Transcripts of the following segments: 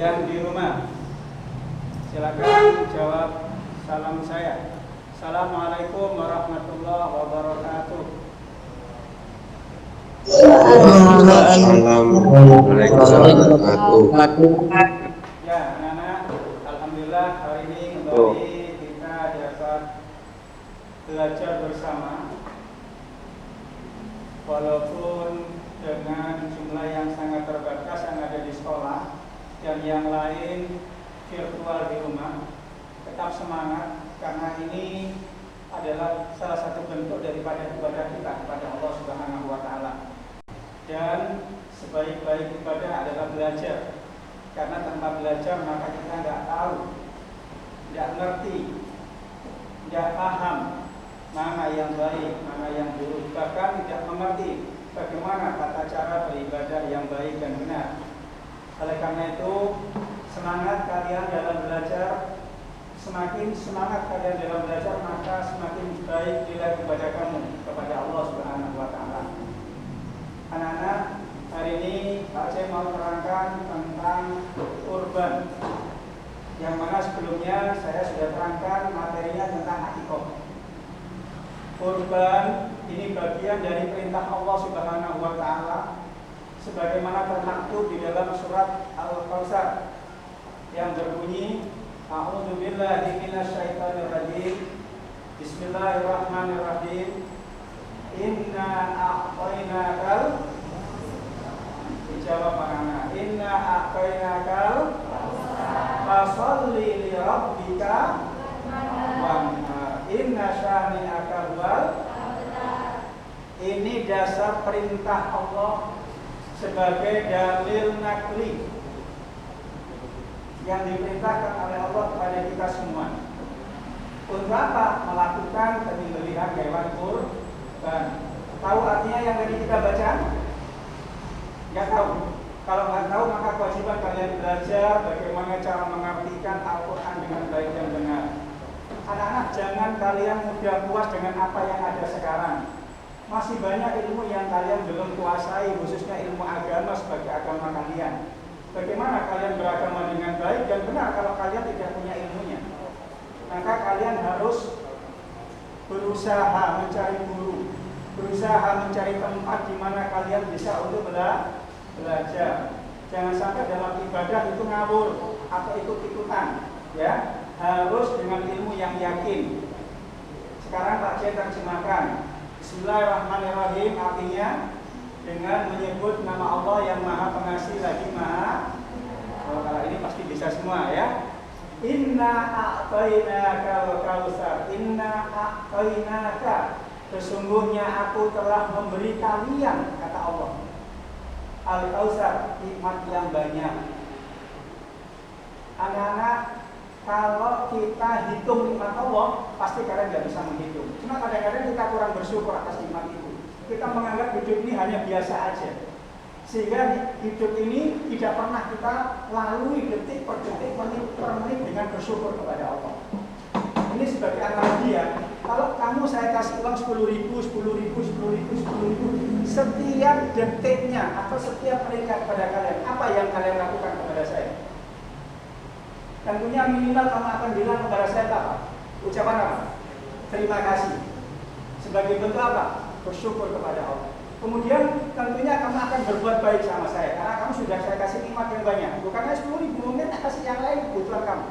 yang di rumah, silakan jawab salam saya. Assalamualaikum warahmatullahi wabarakatuh. Ya, anak-anak, alhamdulillah hari ini kembali kita dapat belajar bersama, walaupun dengan jumlah yang sangat terbatas yang ada di sekolah dan yang lain virtual di rumah. Tetap semangat, karena ini adalah salah satu bentuk daripada ibadah kita kepada Allah Subhanahu wa Ta'ala. Dan sebaik-baik ibadah adalah belajar, karena tanpa belajar maka kita nggak tahu, nggak ngerti, nggak paham mana yang baik, mana yang buruk, bahkan tidak mengerti bagaimana tata cara beribadah yang baik dan benar. Oleh karena itu, semangat kalian dalam belajar. Semakin semangat kalian dalam belajar, maka semakin baik nilai ibadah kamu kepada Allah Subhanahu wa Ta'ala. Anak-anak, hari ini Pak Cem mau terangkan tentang kurban, yang mana sebelumnya saya sudah terangkan materinya tentang akikah. Kurban ini bagian dari perintah Allah Subhanahu wa Ta'ala, sebagaimana termaktub di dalam surat Al-Kautsar yang berbunyi, A'udzu billahi minasyaitonir rajim. Bismillahirrahmanirrahim. Inna a'tainakal, dijawab anak-anak, inna a'tainakal fasholli li rabbika wanhar, inna syani'akal wal. Ini dasar perintah Allah sebagai dalil nakli yang diperintahkan oleh Allah kepada kita semua. Untuk apa? Melakukan penyembelihan hewan kurban. Tahu artinya yang tadi kita baca? Nggak tahu. Kalau nggak tahu, maka kewajiban kalian belajar bagaimana cara mengartikan Al-Quran dengan baik dan benar. Anak-anak, jangan kalian mudah puas dengan apa yang ada sekarang. Masih banyak ilmu yang kalian belum kuasai, khususnya ilmu agama sebagai agama kalian. Bagaimana kalian beragama dengan baik dan benar kalau kalian tidak punya ilmunya? Maka kalian harus berusaha mencari guru, berusaha mencari tempat di mana kalian bisa untuk belajar. Jangan sampai dalam ibadah itu ngawur atau ikut-ikutan, ya. Harus dengan ilmu yang yakin. Sekarang Pak C terjemahkan. Bismillahirrahmanirrahim, artinya dengan menyebut nama Allah yang Maha Pengasih lagi Maha. Kalau ini pasti bisa semua, ya. Inna a'tainakal kautsar, inna a'tainaka, sesungguhnya aku telah memberi kalian, kata Allah, al-kautsar, nikmat yang banyak. Anak-anak, kalau kita hitung nikmat Allah, pasti kalian nggak bisa menghitung. Cuma kadang-kadang kita kurang bersyukur atas nikmat itu. Kita menganggap hidup ini hanya biasa aja, sehingga hidup ini tidak pernah kita lalui detik per detik, menit per menit dengan bersyukur kepada Allah. Ini sebagai analogi, ya. Kalau kamu saya kasih uang 10.000, 10.000, 10.000, 10.000 setiap detiknya atau setiap menitnya kepada kalian, apa yang kalian lakukan kepada saya? Tentunya minimal kamu akan bilang kepada saya apa? Ucapan apa? Terima kasih. Sebagai bentuk apa? Bersyukur kepada Allah. Kemudian tentunya kamu akan berbuat baik sama saya, karena kamu sudah saya kasih nikmat yang banyak. Bukan hanya 10.000, mungkin kasih yang lain kebutuhan kamu,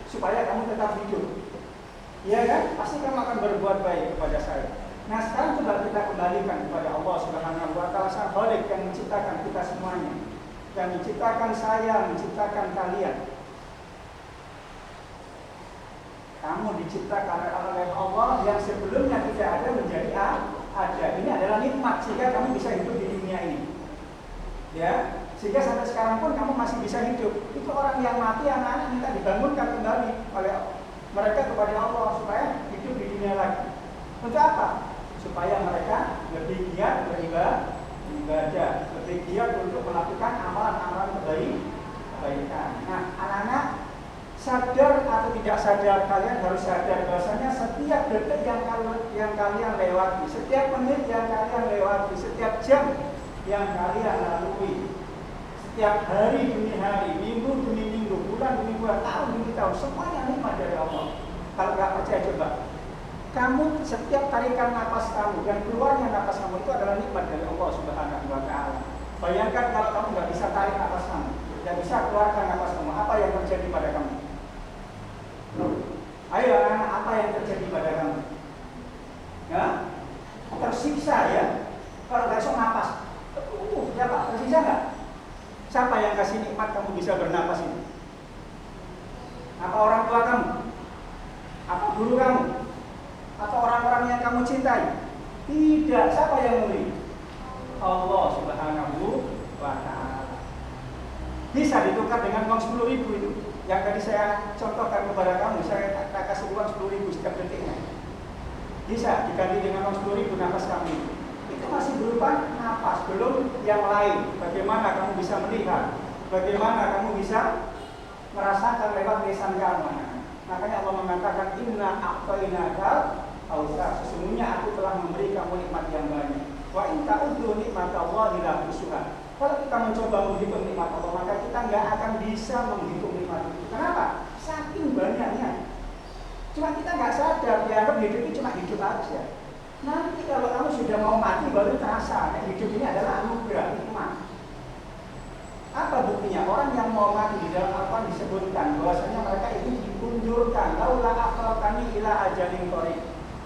supaya kamu tetap hidup. Iya kan? Pasti kamu akan berbuat baik kepada saya. Nah, sekarang coba kita kembalikan kepada Allah Subhanahu wa Ta'ala, Sang Khalik yang menciptakan kita semuanya, yang menciptakan saya, menciptakan kalian. Kamu diciptakan oleh Allah yang sebelumnya tidak ada menjadi ada. Ini adalah nikmat sehingga kamu bisa hidup di dunia ini, ya. Sehingga sampai sekarang pun kamu masih bisa hidup. Itu orang yang mati, anak-anak minta dibangunkan kembali oleh mereka kepada Allah supaya hidup di dunia lagi. Untuk apa? Supaya mereka lebih giat beribadah, lebih giat untuk melakukan amalan-amalan kebaikan. Nah, anak-anak, sadar atau tidak sadar, kalian harus sadar bahwasanya setiap detik yang kalian lewati, setiap menit yang kalian lewati, setiap jam yang kalian lalui, Tiap hari demi hari, minggu demi minggu, bulan demi bulan, tahun demi tahun, semuanya nikmat dari Allah. Kalau nggak percaya coba, kamu setiap tarikan napas kamu dan keluarnya napas kamu itu adalah nikmat dari Allah Subhanahu wa Ta'ala. Bayangkan kalau kamu nggak bisa tarik napas kamu, nggak bisa keluarkan napas kamu, apa yang terjadi pada kamu? Ayo anak-anak, apa yang terjadi pada kamu? Ya, tersiksa ya. Kalau nggak bisa napas, ya Pak, tersiksa nggak? Siapa yang kasih nikmat kamu bisa bernapas ini? Apa orang tua kamu? Apa guru kamu? Atau orang-orang yang kamu cintai? Tidak, siapa yang memberi? Allah Subhanahu wa Ta'ala. Bisa ditukar dengan uang 10.000 itu. Yang tadi saya contohkan kepada kamu, saya kasih uang 10.000 setiap detiknya. Bisa diganti dengan uang 10.000 nafas kamu. Itu masih berupa nafas, belum yang lain. Bagaimana kamu bisa melihat? Bagaimana kamu bisa merasakan lewat lisan kamu? Makanya Allah mengatakan inna a'tainaka al-kautsar. Sesungguhnya aku telah memberi kamu nikmat yang banyak. Wa in ta'uddu nikmatallahi la tuhsuha. Kalau kita mencoba menghitung nikmat Allah, maka kita nggak akan bisa menghitung nikmat itu. Kenapa? Saking banyaknya. Cuma kita nggak sadar, dianggap hidup itu cuma hidup aja. Nanti kalau kamu sudah mau mati baru terasa, hidup ini adalah anugerah, nikmat. Apa buktinya? Orang yang mau mati di dalam Al-Quran disebutkan bahwasanya mereka itu dikunjurkan, laula akhartani ila ajalin qarib.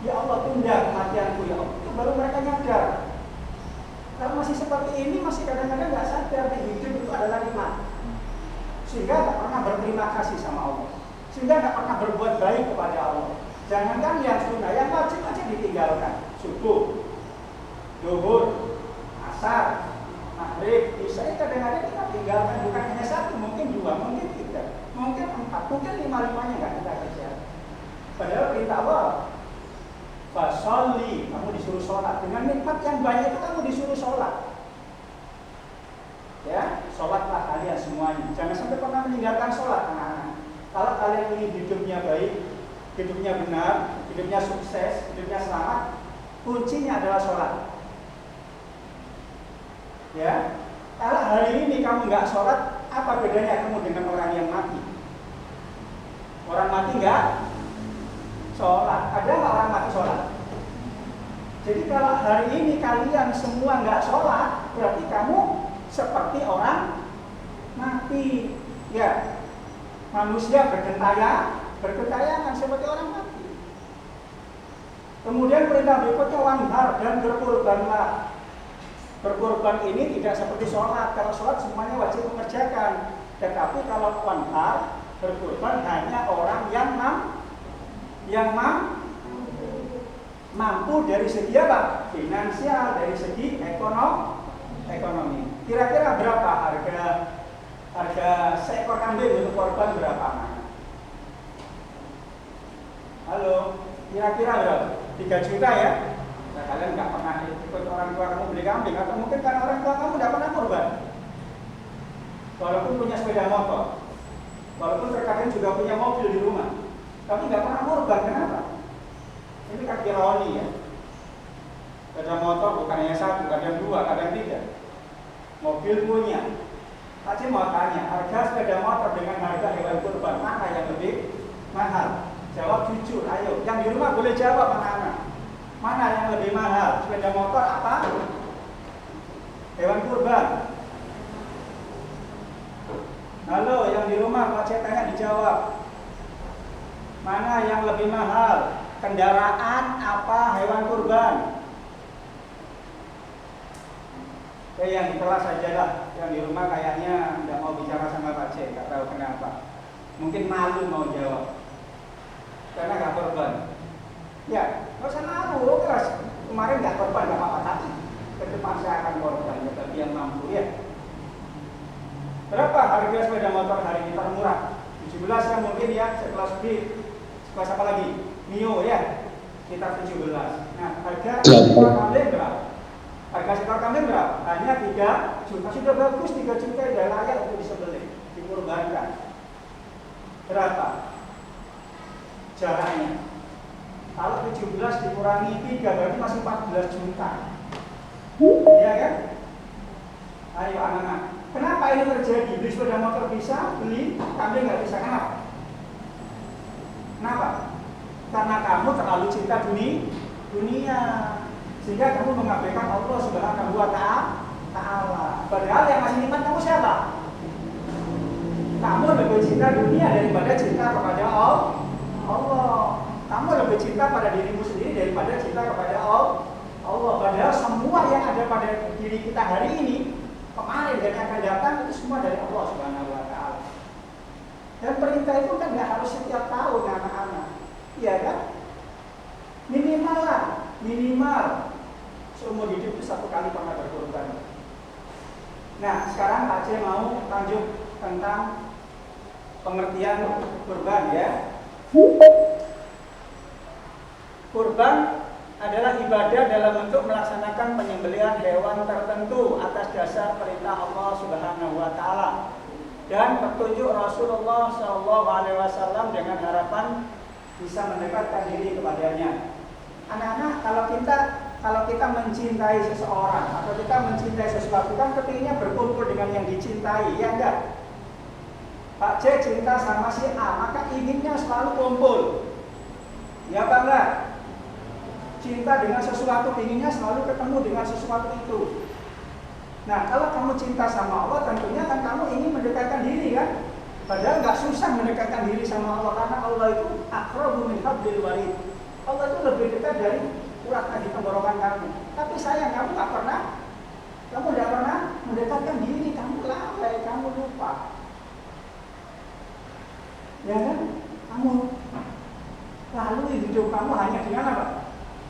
Ya Allah, tunda kematianku ya Allah. Itu baru mereka nyadar. Kalau masih seperti ini, masih kadang-kadang nggak sadar hidup itu adalah nikmat. Sehingga nggak pernah berterima kasih sama Allah. Sehingga nggak pernah berbuat baik kepada Allah. Jangankan yang sunnah, yang wajib aja ditinggalkan. Subuh, zuhur, asar, maghrib, isya, kadang-kadang kita tinggalkan. Bukan hanya satu, mungkin dua, mungkin tiga, mungkin empat, mungkin lima-limanya nggak kita kerja. Padahal perintah Allah, fasolli, kamu disuruh sholat. Dengan nikmat yang banyak itu kamu disuruh sholat. Ya, sholatlah kalian semuanya. Jangan sampai pernah meninggalkan sholat, anak-anak. Kalau kalian ingin hidupnya baik, hidupnya benar, hidupnya sukses, hidupnya selamat, kuncinya adalah sholat. Ya, kalau hari ini kamu nggak sholat, apa bedanya kamu dengan orang yang mati? Orang mati nggak sholat. Ada nggak orang mati sholat? Jadi kalau hari ini kalian semua nggak sholat, berarti kamu seperti orang mati. Ya, manusia bergentayangan seperti orang mati. Kemudian perintah berikutnya wanhar dan berkurbanlah. Berkurban ini tidak seperti sholat. Kalau sholat semuanya wajib mengerjakan. Tetapi kalau wanhar, berkurban hanya orang yang mampu dari segi apa? Finansial, dari segi ekonomi. Kira-kira berapa harga seekor kambing untuk korban berapa? Halo, kira-kira berapa? 3 juta ya? Nah, kalian nggak pernah ikut orang tua kamu beli kambing, atau mungkin karena orang tua kamu nggak pernah korban. Walaupun punya sepeda motor, walaupun terkadang juga punya mobil di rumah, tapi nggak pernah korban. Kenapa? Ini kan ironi ya. Sepeda motor bukan hanya satu, kadang 2, kadang 3. Mobil punya. Tadi mau tanya, harga sepeda motor dengan harga hewan kurban mana yang lebih mahal? Jawab jujur, ayo. Yang di rumah boleh jawab anak-anak. Mana yang lebih mahal? Sepeda motor apa? Hewan kurban. Halo, yang di rumah kalau saya tanya dijawab. Mana yang lebih mahal? Kendaraan apa hewan kurban? Yang di kelas saja lah. Yang di rumah kayaknya tidak mau bicara sama Pak C, nggak tahu kenapa. Mungkin malu mau jawab. Karena nggak korban. Ya, nggak usah malu. Keras. Kemarin nggak korban, nggak apa-apa. Tapi ke depan saya akan korban. Tetapi yang mampu ya. Berapa harga sepeda motor hari ini termurah? 17 ya mungkin ya. Sekelas B, sekelas apa lagi? Mio ya. Kita 17. Nah, harga seekor kambing berapa? Harga seekor kambing berapa? Hanya 3 juta. Sudah bagus, 3 juta sudah layak untuk disembelih, dikurbankan. Berapa jaraknya? Kalau 17 dikurangi 3 berarti masih 14 juta. Iya kan? Ayo anak-anak. Kenapa ini terjadi? Beli sepeda motor bisa, beli kambing nggak bisa. Kenapa? Kenapa? Karena kamu terlalu cinta dunia, sehingga kamu mengabaikan Allah Subhanahu wa Ta'ala. Padahal yang masih nikmat kamu siapa? Kamu lebih cinta dunia daripada cinta kepada Allah. Kamu lebih cinta pada dirimu sendiri daripada cinta kepada Allah. Padahal semua yang ada pada diri kita hari ini, kemarin dan yang akan datang itu semua dari Allah Subhanahu wa Ta'ala. Dan perintah itu kan nggak harus setiap tahun anak-anak, iya kan? Minimal seumur hidup itu 1 kali pernah berkorban. Nah, sekarang Pak C mau lanjut tentang pengertian kurban ya. Kurban adalah ibadah dalam bentuk melaksanakan penyembelihan hewan tertentu atas dasar perintah Allah Subhanahu wa Ta'ala dan petunjuk Rasulullah SAW dengan harapan bisa mendekatkan diri kepadanya. Anak-anak, kalau kita mencintai seseorang atau kita mencintai sesuatu kan kepinginnya berkumpul dengan yang dicintai, ya enggak? Pak C cinta sama si A, maka inginnya selalu kumpul. Ya Pak enggak? Cinta dengan sesuatu, inginnya selalu ketemu dengan sesuatu itu. Nah, kalau kamu cinta sama Allah, tentunya kan kamu ingin mendekatkan diri kan? Padahal nggak susah mendekatkan diri sama Allah, karena Allah itu aqrabu min hablil warid. Allah itu lebih dekat dari urat nadi tenggorokan kamu. Tapi sayang, kamu nggak pernah mendekatkan diri, kamu lalai, kamu lupa. Ya kan? Kamu lalui hidup kamu hanya dengan apa?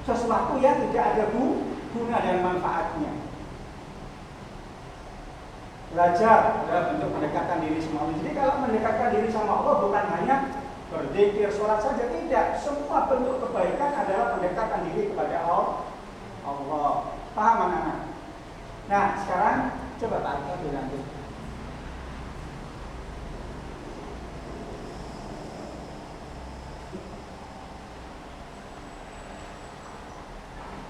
Sesuatu yang tidak ada guna dan manfaatnya. Belajar adalah bentuk mendekatkan diri sama Allah. Jadi kalau mendekatkan diri sama Allah bukan hanya berzikir, sholat saja, tidak. Semua bentuk kebaikan adalah mendekatkan diri kepada Allah. Paham anak-anak? Nah, sekarang coba Pak Arto dilanjut.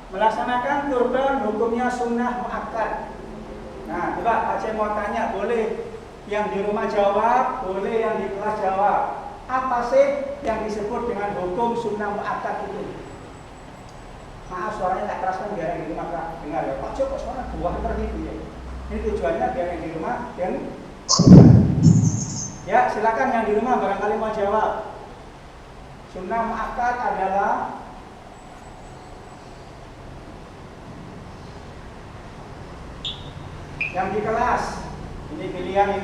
Melaksanakan kurban hukumnya sunnah muakkad. Nah, coba Pak C mau tanya, boleh yang di rumah jawab, boleh yang di kelas jawab. Apa sih yang disebut dengan hukum sunnah muakkad itu? Maaf, suaranya tak keras kan, biar yang di rumah dengar ya. Pak C kok suara buah gitu ya. Ini tujuannya biar yang di rumah dan ya, silakan yang di rumah barangkali mau jawab. Sunnah muakkad adalah yang di kelas, ini pilihan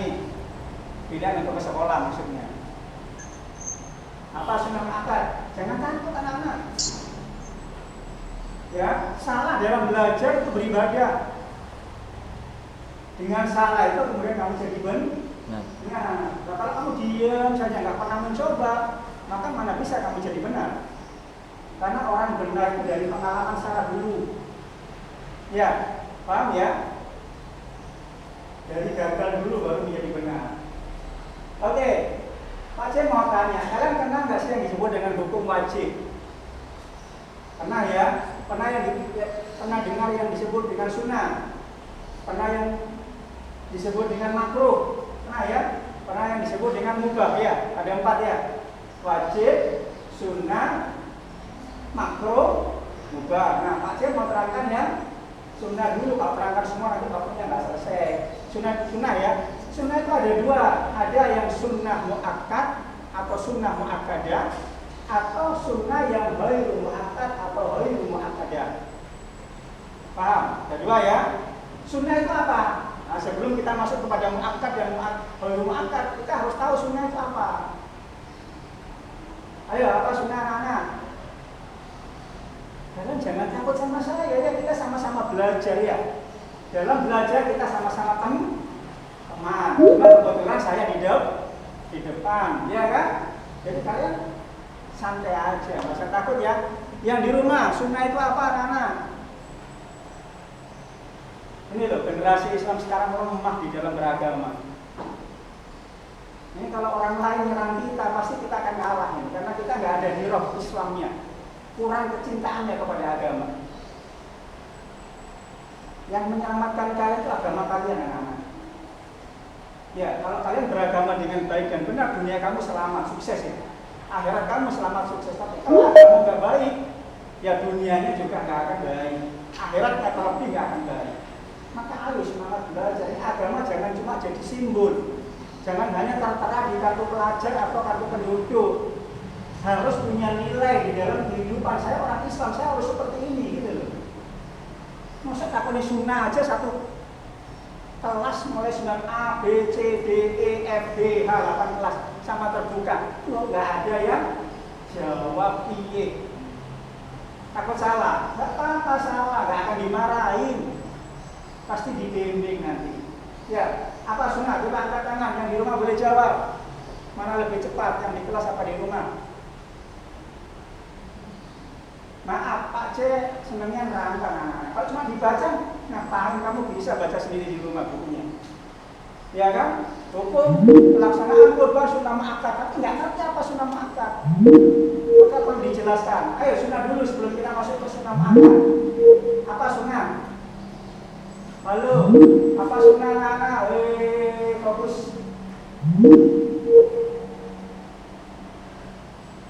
untuk ke sekolah maksudnya. Apa sunnah muakkad? Jangan takut anak-anak. Ya, salah dalam belajar itu beribadah. Dengan salah itu kemudian kamu jadi benar. Nah, kalau kamu diam saja nggak pernah mencoba, maka mana bisa kamu jadi benar? Karena orang benar itu dari pengalaman salah dulu. Ya, paham ya? Dari gagal dulu baru menjadi benar. Oke, Pak C mau tanya, kalian kenal nggak sih yang disebut dengan hukum wajib? Pernah ya? Pernah dengar yang disebut dengan sunnah? Pernah yang disebut dengan makruh? Pernah ya? Pernah yang disebut dengan mubah ya? Ada 4 ya? Wajib, sunnah, makruh, mubah. Nah, Pak C mau terangkan ya? Sunnah dulu, kalau terangkan semua nanti waktunya nggak selesai. Sunnah ya. Sunnah itu ada 2. Ada yang sunnah muakkad atau sunnah muakkadah, atau sunnah yang ghairu muakkad atau ghairu muakkadah. Paham? Ada 2 ya. Sunnah itu apa? Nah, sebelum kita masuk kepada muakkad dan ghairu muakkad, kita harus tahu sunnah itu apa. Ayo, apa sunnah anak-anak? Kalian jangan takut sama saya ya, kita sama-sama belajar ya. Dalam belajar kita sama-sama teman. Cuma kebetulan saya di depan, ya kan? Jadi kalian santai aja, nggak usah takut ya. Yang di rumah, sunnah itu apa anak-anak? Ini loh, generasi Islam sekarang lemah di dalam beragama. Ini kalau orang lain nyerang kita, pasti kita akan kalah nih, karena kita nggak ada di roh Islamnya. Kurang kecintaannya kepada agama. Yang menyelamatkan kalian itu agama kalian anak-anak. Ya, kalau kalian beragama dengan baik dan benar, dunia kamu selamat, sukses ya. Akhirat kamu selamat, sukses. Tapi kalau kamu nggak baik, ya dunianya juga nggak akan baik. Akhiratnya terlebih nggak akan baik. Maka harus semangat belajar. Agama jangan cuma jadi simbol. Jangan hanya tertera di kartu pelajar atau kartu penduduk. Harus punya nilai di dalam kehidupan. Saya orang Islam, saya harus seperti ini gitu loh. Masa takutnya sunnah aja satu kelas mulai 9A, B, C, D, E, F, G, H, 8 kelas sama terbuka. Loh, nggak ada yang jawab iye. Takut salah, nggak apa-apa salah, nggak akan dimarahin. Pasti dibimbing nanti. Ya, apa sunnah? Coba angkat tangan, yang di rumah boleh jawab. Mana lebih cepat, yang di kelas apa di rumah? Maaf, Pak C senangnya nerangkan anak-anak. Kalau cuma dibaca, ngapain kamu bisa baca sendiri di rumah bukunya? Ya kan? Hukum pelaksanaan kurban sunnah muakkad, tapi nggak ngerti apa sunnah muakkad. Maka perlu dijelaskan. Ayo sunnah dulu sebelum kita masuk ke sunnah muakkad. Apa sunnah? Halo, apa sunnah anak-anak? Fokus.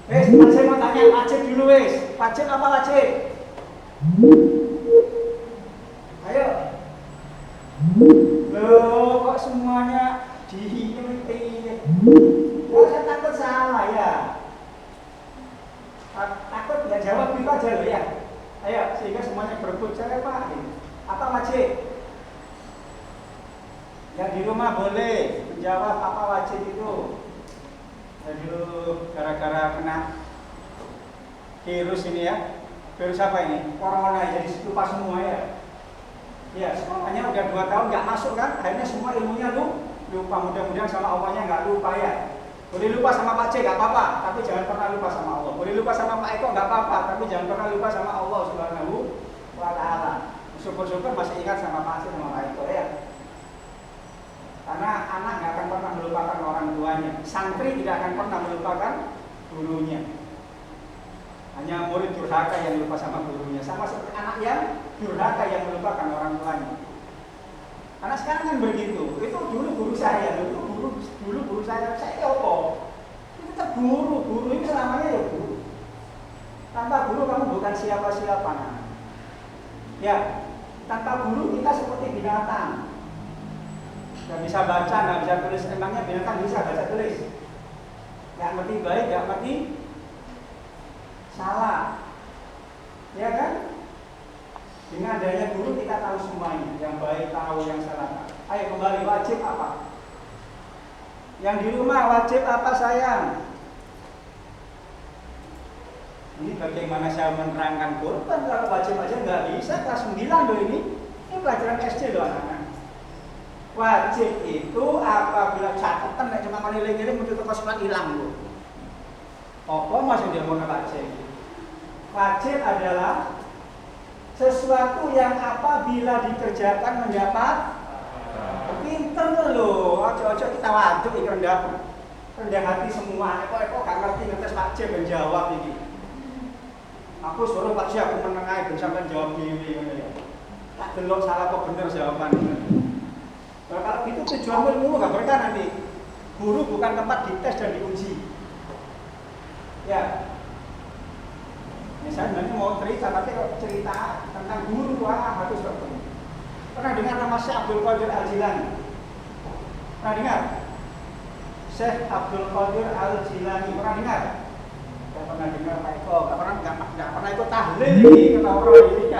Saya mau tanya wajib dulu wajib apa wajib? Ayo. Loh, kok semuanya dihitung? Saya takut salah ya. Takut nggak jawab itu aja loh ya. Ayo, sehingga semuanya berebut saya Pak. Apa wajib? Yang di rumah boleh menjawab apa wajib itu. Dulu gara-gara kena virus ini ya, virus apa ini? Corona, jadi lupa semua ya. Ya, semuanya udah 2 tahun nggak masuk kan, akhirnya semua ilmunya lupa. Mudah-mudahan sama Allahnya nggak lupa ya. Boleh lupa sama Pak C nggak apa-apa, tapi jangan pernah lupa sama Allah. Boleh lupa sama Pak Eko nggak apa-apa, tapi jangan pernah lupa sama Allah Subhanahu wa Ta'ala. Syukur-syukur masih ingat sama Pak C sama Pak Eko ya. Karena anak nggak akan pernah melupakan orang tuanya, santri tidak akan pernah melupakan gurunya. Hanya murid durhaka yang lupa sama gurunya, sama seperti anak yang durhaka yang melupakan orang tuanya. Karena sekarang kan begitu. Itu dulu guru saya, dulu guru saya apa? Itu tetap guru itu selamanya ya guru. Tanpa guru kamu bukan siapa-siapa. Ya, tanpa guru kita seperti binatang. Gak bisa baca, gak bisa tulis. Emangnya binatang bisa baca tulis? Gak ngerti baik, gak ngerti salah. Ya kan? Dengan adanya guru kita tahu semuanya. Yang baik tahu, yang salah. Ayo kembali, wajib apa? Yang di rumah wajib apa sayang? Ini bagaimana saya menerangkan kurban. Kalau wajib aja nggak bisa, kelas 9 loh ini. Ini pelajaran SD loh anak-anak. Wajib itu apabila catatan nek cuma ngiling-ngiling metu teko sekolah ilang lho. Apa masih dia mau wajib? Wajib adalah sesuatu yang apabila dikerjakan mendapat pinter lho. Ojo-ojo kita waduk iki rendah hati semua. Kok gak ngerti ngetes wajib menjawab iki. Aku suruh Pak Syah aku meneng ae ben sampean jawab dhewe ngono ya. Tak delok salah apa bener jawabannya. Nah, kalau gitu tujuan ilmu nggak berkah nanti. Guru bukan tempat dites dan diuji. Ya. Misalnya mau cerita, tapi kalau cerita tentang guru harus bertemu. Pernah dengar nama Syekh Abdul Qadir Al-Jilani? Pernah dengar? Syekh Abdul Qadir Al-Jilani pernah dengar? Gak pernah dengar Pak Eko, gak pernah ikut tahlil ini kata orang ini.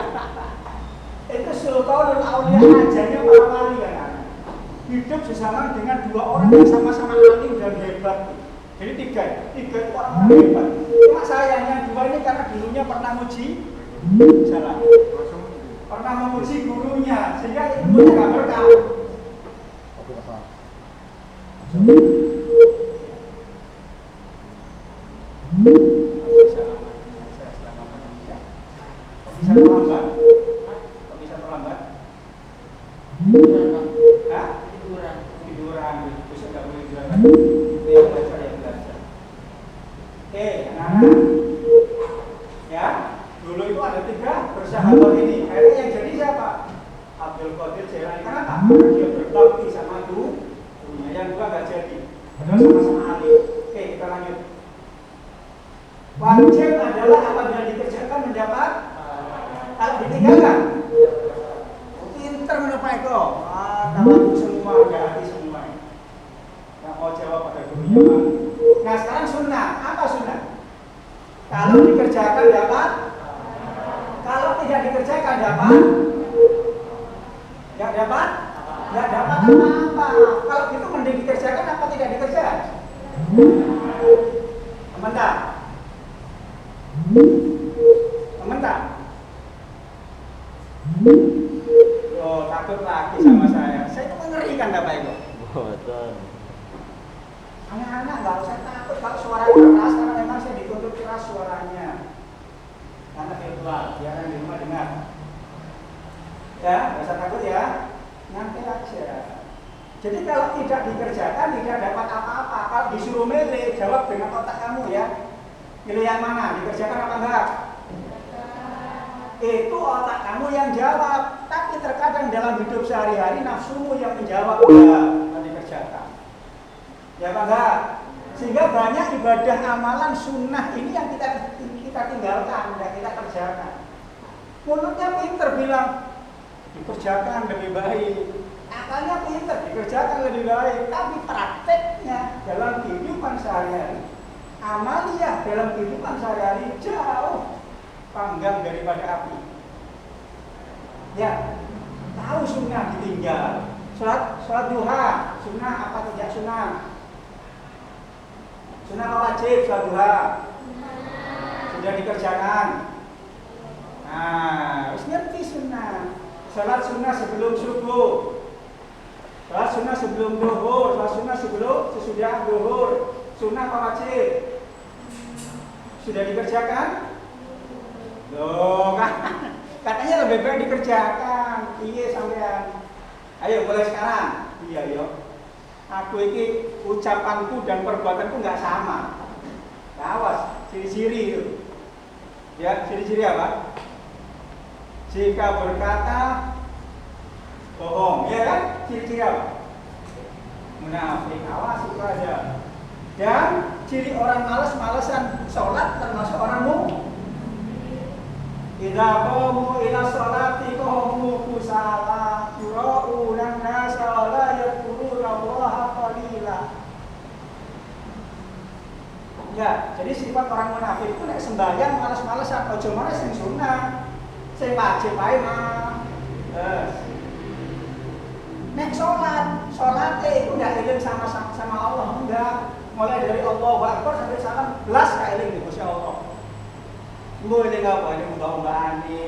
Itu Sultanul Aulia ajanya para wali kan. Hidup bersama dengan 2 orang yang sama-sama alim dan hebat. Jadi 3 itu orang-orang hebat. Cuma sayangnya 2 ini karena dulunya pernah muji, salah, pernah memuji gurunya, sehingga ilmunya nggak berkah. Bisa terlambat? Kok bisa terlambat? Hah? Tiduran. Besok nggak boleh tiduran lagi. Yang belajar yang belajar. Oke, anak-anak. Ya, dulu itu ada 3 bersahabat ini. Akhirnya yang jadi siapa? Abdul Qadir Jailani. Kenapa? Karena dia berbakti sama gurunya. yang dua nggak jadi. Padahal sama-sama ahli. Oke, kita lanjut. Wajib adalah apabila dikerjakan mendapat, kalau ditinggalkan pinter menapa itu? Tahu semua, hati semua. Nggak mau jawab pada gurunya. Nah sekarang sunnah, apa sunnah? Kalau dikerjakan dapat, kalau tidak dikerjakan dapat, nggak dapat, nggak dapat apa? Kalau gitu mending dikerjakan apa tidak dikerjakan? Sebentar. Sebentar. Oh, takut lagi sama saya. Saya itu mengerikan Bapak Ibu. Betul. Anak-anak nggak usah takut kalau suara keras, karena memang saya dituntut keras suaranya. Karena virtual, biar yang di rumah dengar. Ya, nggak usah takut ya. Nyantai aja. Jadi kalau tidak dikerjakan tidak dapat apa-apa. Kalau disuruh milih, jawab dengan otak kamu ya. Pilih yang mana? Dikerjakan apa enggak? Itu otak kamu yang jawab. Tapi terkadang dalam hidup sehari-hari nafsumu yang menjawab ya, dikerjakan. Ya Pak enggak? Sehingga banyak ibadah amalan sunnah ini yang kita tinggalkan, yang kita kerjakan. Mulutnya pinter bilang dikerjakan lebih baik. Akalnya pinter dikerjakan lebih baik. Tapi prakteknya dalam kehidupan sehari-hari, amaliyah dalam kehidupan sehari-hari jauh panggang daripada api. Ya, tahu sunnah ditinggal. Sholat duha, sunnah apa tidak sunnah? Sunnah apa wajib sholat duha? Sudah dikerjakan. Nah, harus ngerti sunnah. Sholat sunnah sebelum subuh, sholat sunnah sebelum duhur, sholat sunnah sebelum sesudah duhur. Sunnah apa wajib? Sudah dikerjakan? Loh, katanya lebih baik dikerjakan. Iya sampean. Ayo mulai sekarang. Iya yo. Aku ini ucapanku dan perbuatanku nggak sama. Awas, ciri-ciri itu. Ya, ciri-ciri apa? Jika berkata bohong, ya kan? Ciri-ciri apa? Munafik. Awas itu aja. Dan ciri orang malas-malasan sholat termasuk orang mu'min. Idza qamu ila sholati qamu kusala yura'una an-nasa wa la yadhkuruna Allaha qalila. Ya, jadi sifat orang munafik itu nek sembahyang malas-malasan, aja malah sing sunah. Sing wajib ae mah. Nek salate itu enggak eling sama Allah, enggak. Mulai dari Allahu Akbar sampai salam belas ka eling di Gusti Allah. Mbok eling apa? Eling mbak-mbakane,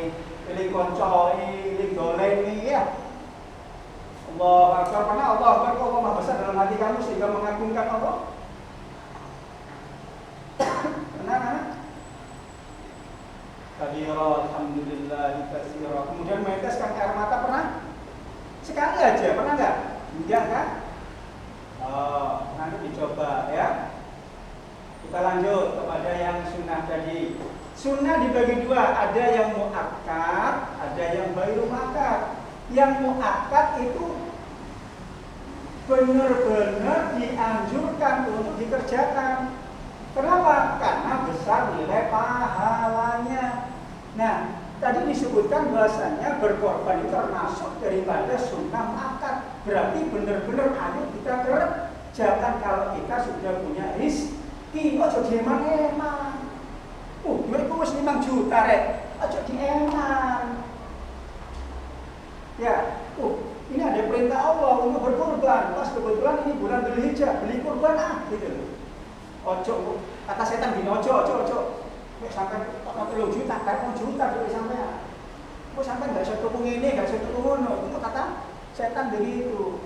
eling koncone, eling doleni ya. Allahu Akbar, karena Allah Akbar kok Allah besar dalam hati kamu sehingga mengagungkan Allah. Benar kan? Kabira alhamdulillah katsira. Kemudian meneteskan air mata pernah? Sekali aja, pernah enggak? Enggak kan? Oh, nanti dicoba ya. Kita lanjut kepada yang sunnah tadi. Sunnah dibagi dua, ada yang muakkad, ada yang ghairu muakkad. Yang muakkad itu benar-benar dianjurkan untuk dikerjakan. Kenapa? Karena besar nilai pahalanya. Nah, tadi disebutkan bahasanya berkorban itu termasuk daripada sunnah muakkad. Berarti benar-benar ayo kita kerjakan kalau kita sudah punya rezeki. Ojo dieman-eman. Duitku wis 5 juta rek. Ojo dieman. Ya, ini ada perintah Allah untuk berkorban. Pas kebetulan ini bulan Dzulhijjah, beli kurban gitu. Ojo, kata setan gini, ojo. Nek sampai 40 juta, kayak 1 juta duit sampean. Kok sampean enggak iso tuku ngene, enggak iso tuku ngono. Itu kata setan begitu.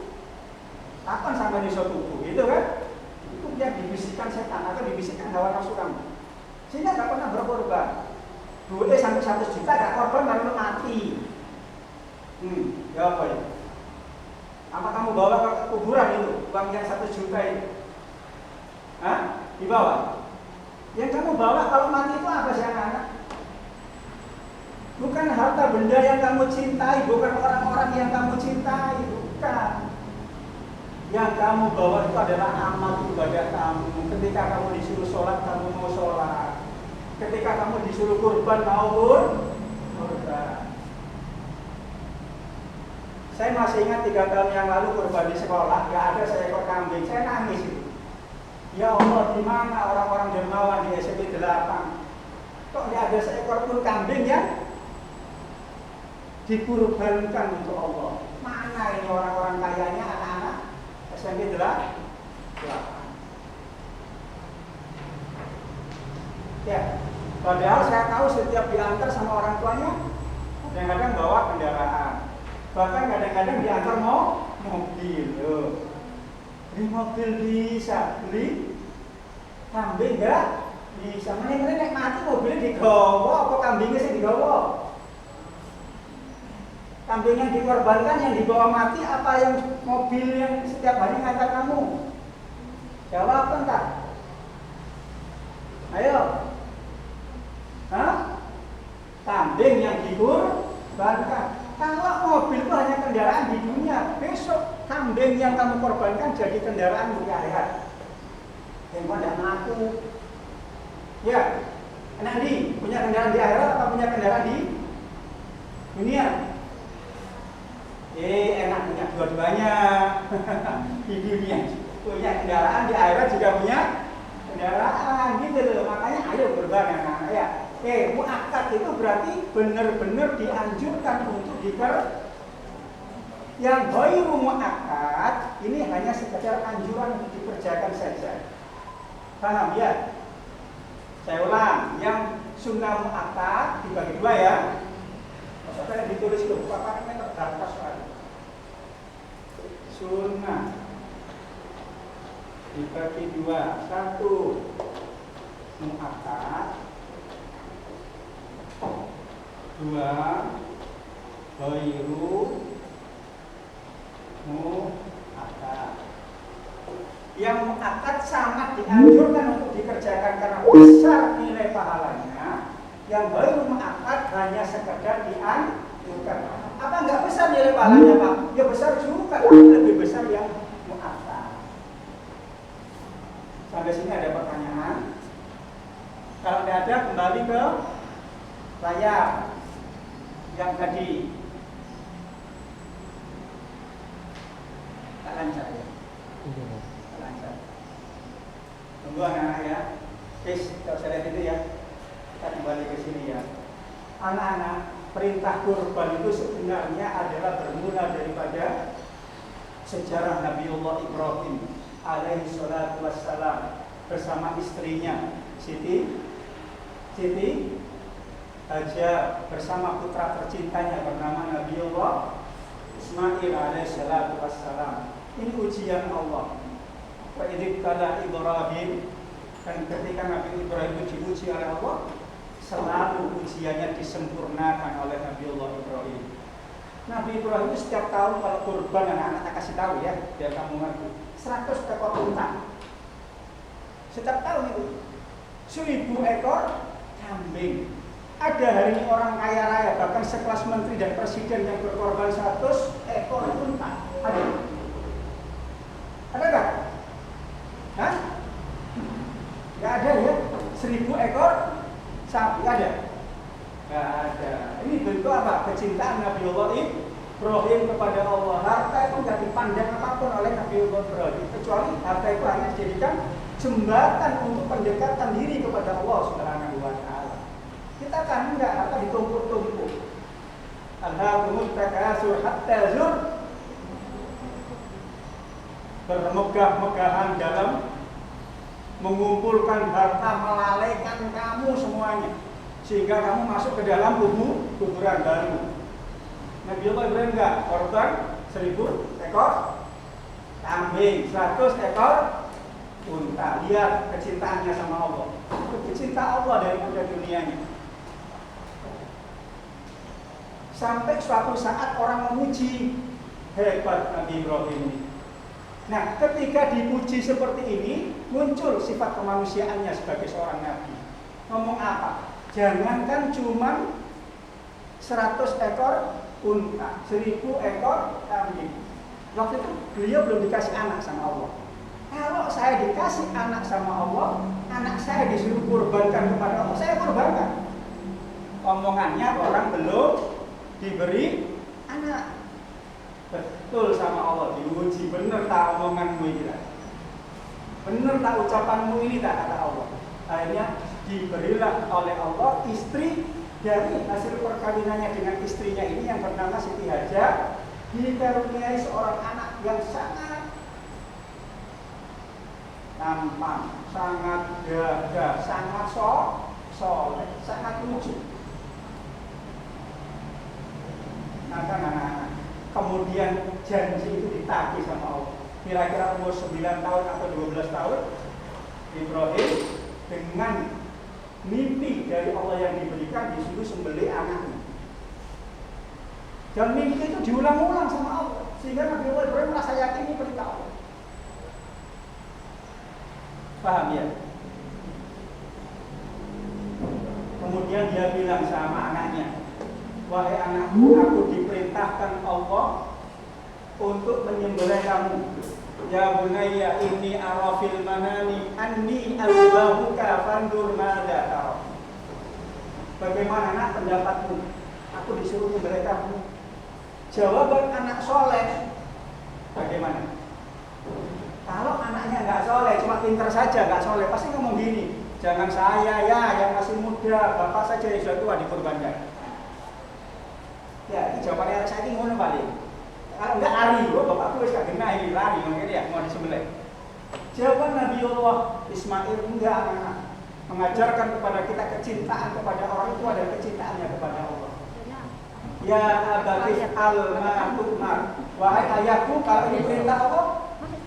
Kapan sampean iso tuku? Gitu kan? Itu yang dibisikkan setan atau dibisikkan hawa nafsu kamu. Sehingga enggak pernah berkorban. Duitnya sampai 100 juta enggak korban baru mati. Ya apa ya? Apa kamu bawa ke kuburan itu uang yang 1 juta itu? Hah? Dibawa? Yang kamu bawa kalau mati itu apa sih anak-anak? Bukan harta benda yang kamu cintai, bukan orang-orang yang kamu cintai, bukan. Yang kamu bawa itu adalah amal ibadah kamu. Ketika kamu disuruh sholat, kamu mau sholat. Ketika kamu disuruh kurban, mau kurban. Saya masih ingat 3 tahun yang lalu kurban di sekolah, gak ada seekor kambing. Saya nangis itu. Ya Allah, di mana orang-orang dermawan di SMP 8? Kok gak ada seekor pun kambing yang dikurbankan untuk Allah? Mana ini orang-orang kayanya, anak-anak SMP 8? Ya, padahal saya tahu setiap diantar sama orang tuanya, kadang-kadang bawa kendaraan, bahkan kadang-kadang diantar mobil. Beli mobil bisa, beli kambing enggak bisa. Mereka naik mati mobilnya digawa, apa kambingnya sih digawa? Kambing yang dikorbankan, yang dibawa mati, apa yang mobil yang setiap hari ngantar kamu? Jawab entah. Ayo. Hah? Kambing yang dikorbankan. Kalau mobil itu hanya kendaraan di dunia, besok kambing yang kamu korbankan jadi kendaraan di akhirat. Yang tidak ngaku. Ya, nanti punya kendaraan di akhirat atau punya kendaraan di dunia? Enak punya dua-duanya. Di dunia punya kendaraan, di akhirat juga punya kendaraan, gitu loh. Makanya ayo kurban anak-anak ya. Muakkad itu berarti benar-benar dianjurkan untuk yang ghairu muakkad ini hanya sekedar anjuran untuk dikerjakan saja. Paham ya? Saya ulang, yang sunnah muakkad dibagi 2 ya. Maksudnya ditulis itu, papannya terdaftar sekali. Sunnah dibagi 2, 1 muakkad, 2 ghairu muakkad. Yang muakkad sangat dianjurkan untuk dikerjakan karena besar nilai pahalanya. Yang ghairu muakkad hanya sekedar dianjurkan. Apa enggak besar nilai pahalanya, Pak? Ya besar juga, tapi lebih besar yang muakkad. Sampai sini ada pertanyaan? Kalau tidak ada, kembali ke layar yang tadi. Tak lancar ya? Tak lancar. Tunggu anak-anak ya. Please, kalau saya lihat itu ya. Kita kembali ke sini ya. Anak-anak, perintah kurban itu sebenarnya adalah bermula daripada sejarah Nabiullah Ibrahim alaihi salatu wassalam bersama istrinya Siti Hajar bersama putra tercintanya bernama Nabiullah Ismail alaihissalatu wassalam. Ini ujian Allah. Wa idzqala Ibrahim, dan ketika Nabi Ibrahim itu diuji oleh Allah, selalu ujiannya disempurnakan oleh Nabiullah Ibrahim. Nabi Ibrahim itu setiap tahun kalau kurban, anak-anak kasih tahu ya, biar kamu ngerti. 100 ekor unta. Setiap tahun itu 1000 ekor kambing. Ada hari ini orang kaya raya, bahkan sekelas menteri dan presiden yang berkorban 100 ekor unta. Ada? Ada nggak? Hah? Nggak ada ya? 1000 ekor sapi ada? Nggak ada. Ini bentuk apa? Kecintaan Nabiullah Ibrahim kepada Allah. Harta itu nggak dipandang apapun oleh Nabiullah Ibrahim, kecuali harta itu hanya dijadikan jembatan untuk pendekatan diri kepada Allah Subhanahu wa Ta'ala. Kita kan enggak, harta ditumpuk-tumpuk. Alhaakumut takatsur hatta zur, bermegah-megahan dalam mengumpulkan harta, melalaikan kamu semuanya sehingga kamu masuk ke dalam kuburan baru. Nabiullah Ibrahim enggak korban 1000 ekor kambing, 100 ekor unta. Lihat kecintaannya sama Allah. Kecintaan Allah daripada dunianya. Sampai suatu saat orang memuji, hebat Nabi Ibrahim ini. Nah, ketika dipuji seperti ini, muncul sifat kemanusiaannya sebagai seorang nabi. Ngomong apa? Jangankan cuma 100 ekor unta, 1000 ekor kambing. Waktu itu beliau belum dikasih anak sama Allah. Kalau saya dikasih anak sama Allah, anak saya disuruh kurbankan kepada Allah, saya kurbankan. Omongannya orang belum diberi anak. Betul sama Allah, diuji bener tak omonganmu ini tak? Bener tak ucapanmu ini tak, kata Allah. Akhirnya diberilah oleh Allah istri dari hasil perkawinannya dengan istrinya ini yang bernama Siti Hajar, dikaruniai seorang anak yang sangat tampan, sangat gagah, sangat soleh, sangat lucu. Maka anak-anak, kemudian janji itu ditagih sama Allah. Kira-kira umur 9 tahun atau 12 tahun, Ibrahim dengan mimpi dari Allah yang diberikan disuruh sembelih anaknya. Dan mimpi itu diulang-ulang sama Allah, sehingga Nabi Allah Ibrahim merasa yakin ini perintah Allah. Paham ya? Kemudian dia bilang sama anaknya, wahai anakku, aku diperintahkan Allah untuk menyembelih kamu. Ya bunayya inni ara fil manami anni azbahuka fandur madza tara. Bagaimana nak pendapatmu? Aku disuruh menyembelih kamu. Jawaban anak soleh bagaimana? Kalau anaknya nggak soleh, cuma pintar saja, nggak soleh, pasti ngomong gini, jangan saya ya yang masih muda, bapak saja yang sudah tua dikorbankan. Ya, ini jawabannya anak saya ini ngono paling. Kalau enggak lari, bapak tuh gak kena ini lari, makanya dia mau disembelih. Jawaban Nabi Allah Ismail enggak anak-anak, mengajarkan kepada kita kecintaan kepada orang itu adalah kecintaannya kepada Allah. Ya abadif al-ma'tumar, wahai ayahku, kalau ini perintah Allah,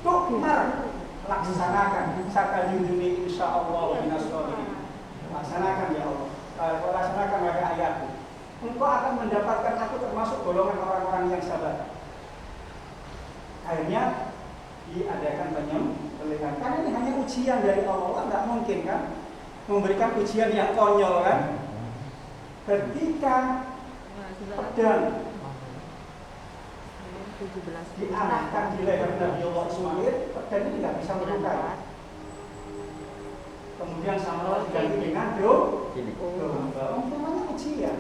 tukmar, laksanakan. Sakajuduni insyaallah binasolihin. Laksanakan ya Allah. Kalau laksanakan wahai ayahku, engkau akan mendapatkan aku termasuk golongan orang-orang yang sabar. Akhirnya diadakan penyembelihan. Karena ini hanya ujian dari Allah, nggak mungkin kan memberikan ujian yang konyol kan. Ketika pedang diarahkan di leher Nabi Allah Ismail, pedang ini nggak bisa melukai. Kemudian sama diganti dengan domba. Namanya ujian.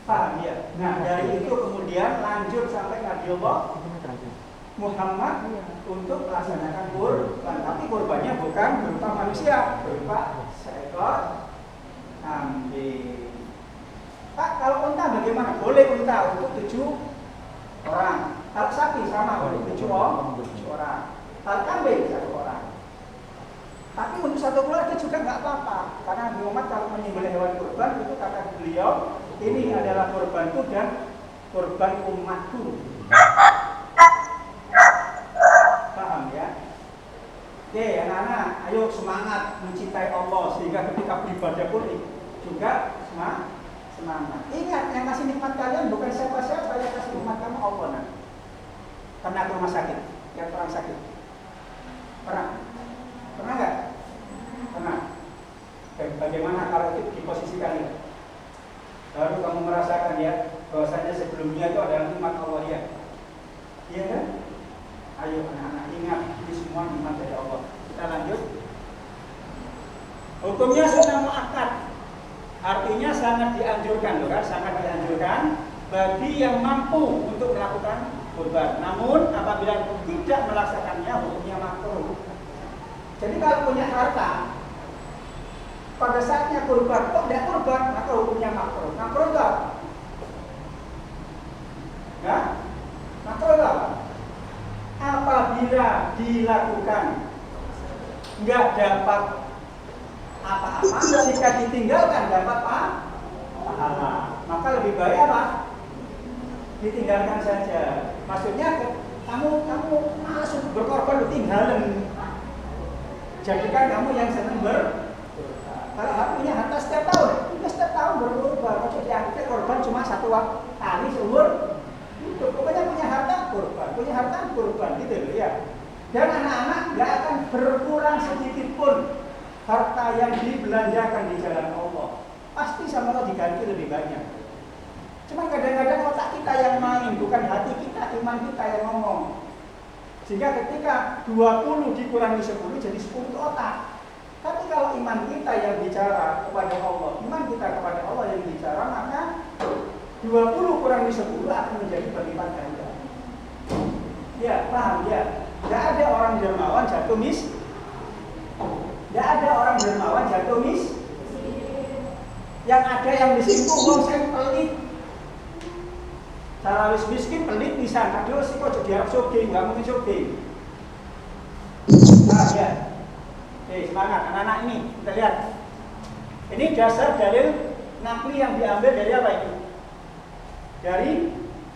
Paham ya? Nah dari itu kemudian lanjut sampai Nabi Allah Muhammad untuk melaksanakan kurban. Tapi kurbannya bukan berupa manusia, berupa seekor kambing. Pak, kalau unta bagaimana? Boleh unta untuk 7 orang. Kalau sapi sama boleh 7 orang. Kalau kambing 1 orang. Tapi untuk 1 keluarga juga nggak apa-apa. Karena Nabi Muhammad kalau menyembelih hewan kurban itu kata beliau, ini adalah kurbanku dan kurban umatku. Paham ya? Oke anak-anak, ayo semangat mencintai Allah sehingga ketika beribadah pun juga semangat. Ingat, yang kasih nikmat kalian bukan siapa-siapa, yang kasih nikmat kamu Allah. Nah. Pernah ke rumah sakit? Lihat orang sakit? Pernah? Pernah nggak? Pernah. Bagaimana kalau itu di posisi kalian? Baru kamu merasakan ya, bahwasanya sebelumnya itu adalah nikmat Allah ya. Iya kan? Ayo anak-anak ingat, ini semua nikmat dari Allah. Kita lanjut. Hukumnya sunnah muakkad. Artinya sangat dianjurkan, kan? Sangat dianjurkan bagi yang mampu untuk melakukan kurban. Namun apabila tidak melaksanakannya, hukumnya makruh. Jadi kalau punya harta, pada saatnya kurban, kok tidak kurban, maka hukumnya makruh. Makruh enggak? Ya? Makruh enggak? Apabila dilakukan enggak dapat apa-apa, jika ditinggalkan dapat pahala, maka lebih baik apa? Ditinggalkan saja. Maksudnya kamu malas berkorban, tinggalin. Jadikan kamu yang senang kalau punya harta setiap tahun berkorban. Maksudnya korban cuma 1 kali seumur hidup. Pokoknya punya harta kurban gitu loh ya. Dan anak-anak nggak akan berkurang sedikit pun harta yang dibelanjakan di jalan Allah. Pasti sama Allah diganti lebih banyak. Cuma kadang-kadang otak kita yang main, bukan hati kita, iman kita yang ngomong. Sehingga ketika 20 dikurangi 10 jadi 10 itu otak. Tapi kalau iman kita yang bicara kepada Allah, iman kita kepada Allah yang bicara, maka 20 kurangi 10 akan menjadi berlipat ganda. Ya, paham ya? Tidak ada orang dermawan jatuh miskin. Tidak ada orang dermawan jatuh miskin. Yang ada yang miskin itu wong sing pelit. Cara wis miskin pelit bisa, aduh sih kok jadi harap sugih, nggak mungkin sugih. Nah, ya. Oke, semangat anak-anak ini, kita lihat. Ini dasar dalil nakli yang diambil dari apa ini? Dari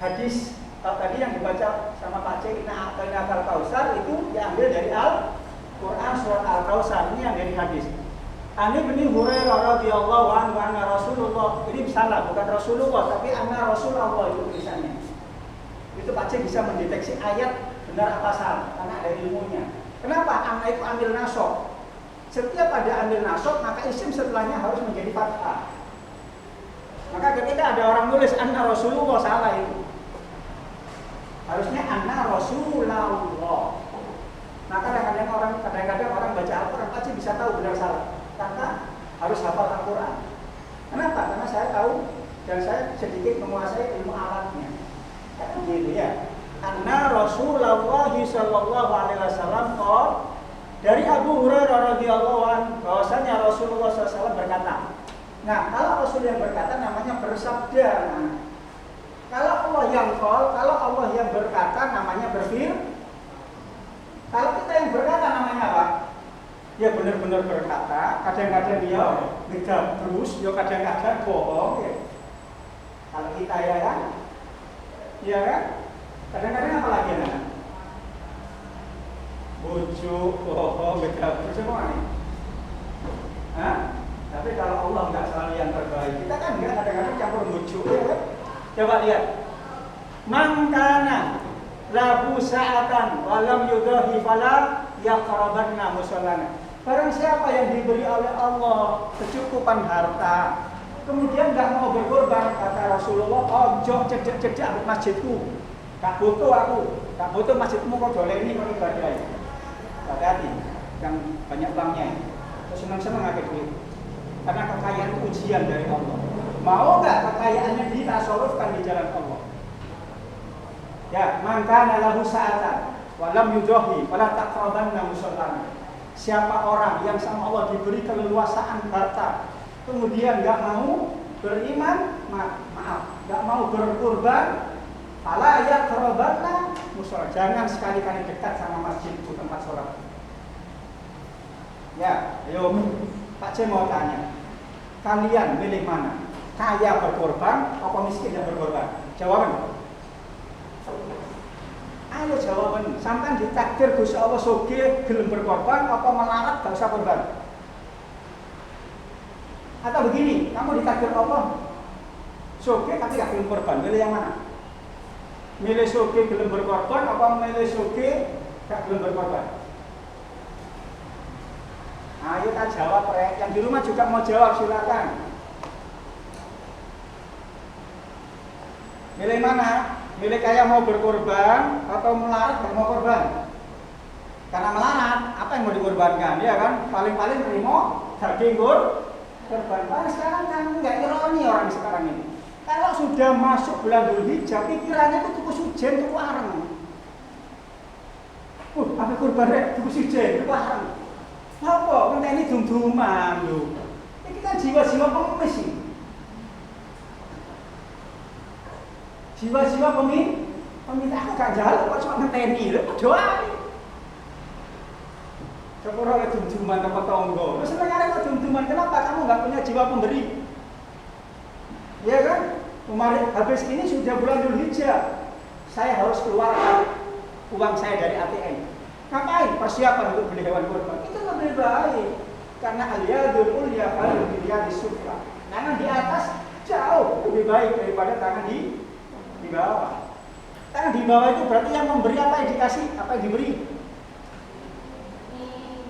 hadis tadi yang dibaca sama Pak Cik, Inna A'tainakal Kautsar, itu diambil dari Al-Quran surat Al-Kautsar. Ini yang dari hadis. Ani bin Hurairah radhiyallahu anhu anna Rasulullah, ini salah, bukan Rasulullah tapi anna Rasulullah itu tulisannya. Itu Pak Cik bisa mendeteksi ayat benar apa salah karena ada ilmunya. Kenapa? Anna itu ambil nasab. Setiap ada ambil nasab maka isim setelahnya harus menjadi fathah. Maka ketika ada orang nulis anna Rasulullah, salah itu. Harusnya anna Rasulullah. Maka kadang-kadang orang baca Al-Quran pasti bisa tahu benar salah. Karena harus hafal Al-Quran. Kenapa? Karena saya tahu dan saya sedikit menguasai ilmu alatnya. Kan gitu ya. Anna Rasulullah sallallahu alaihi wasallam dari Abu Hurairah radhiyallahu anhu bahwasanya Rasulullah SAW berkata. Nah, kalau Rasul yang berkata namanya bersabda. Nah, kalau Allah yang kalau Allah yang berkata namanya berfirman. Kalau kita yang berkata namanya apa? Ya benar-benar berkata, kadang-kadang dia beda terus, ya kadang-kadang bohong ya. Kalau kita ya kan? Ya kan? Kadang-kadang apa lagi anak? Bujuk, bohong, beda terus semua nih. Hah? Tapi kalau Allah nggak selalu yang terbaik, kita kan nggak kadang-kadang campur bujuk ya kan? Coba lihat. Mangkana lahu sa'atan walam yudahi fala yaqrabanna musallana. Barang siapa yang diberi oleh Allah kecukupan harta, kemudian nggak mau berkorban, kata Rasulullah, ojo cedek-cedek ambek masjidku. Gak butuh aku, gak butuh masjidmu kok doleni kok ibadah. Hati-hati, yang banyak uangnya. Terus senang-senang akeh duit. Karena kekayaan itu ujian dari Allah. Mau nggak kekayaannya ditasarufkan di jalan Allah? Ya, maka lahu sa'atan walam yudahi fala taqrabanna musallana. Siapa orang yang sama Allah diberi keleluasaan harta, kemudian nggak mau beriman, maaf, nggak mau berkurban, fala yaqrabanna musallana. Jangan sekali-kali dekat sama masjid itu tempat sholat. Ya, ayo Pak C mau tanya, kalian milih mana? Kaya berkorban atau miskin yang berkorban? Jawaban. Ayo jawaban. Sampai ditakdir Gusti Allah sugih gelem berkorban apa melarat gak usah korban? Atau begini, kamu ditakdir Allah sugih tapi gak gelem korban, milih yang mana? Milih sugih gelem berkorban apa milih sugih gak gelem berkorban? Ayo kita jawab, Rek. Yang di rumah juga mau jawab, silakan. Milih mana? Milih kaya mau berkorban atau melarat gak mau korban? Karena melarat, apa yang mau dikorbankan? Ya kan? Paling-paling terima daging korban. Karena sekarang kan nggak ironi orang sekarang ini. Kalau sudah masuk bulan Dzulhijjah, pikirannya itu tuku sujen, tuku areng. Apa korban rek? Tuku sujen, tuku areng. Apa? Kan ini dum-duman lho. Ini kan jiwa-jiwa pengemis sih. Jiwa-jiwa peminta aku gak jalan kok cuma ngenteni lho, doa. Sepuro oleh dum-duman tempat tonggo. Terus senengane kok dum-duman, kenapa kamu gak punya jiwa pemberi? Iya kan? Kemarin habis ini sudah bulan Dzulhijjah. Saya harus keluarkan uang saya dari ATM. Ngapain? Persiapan untuk beli hewan kurban. Itu lebih baik. Karena al-yadul ulya khairun min yadis sufla. Tangan di atas jauh lebih baik daripada tangan di bawah. Tangan di bawah itu berarti yang memberi apa yang dikasih, apa yang diberi?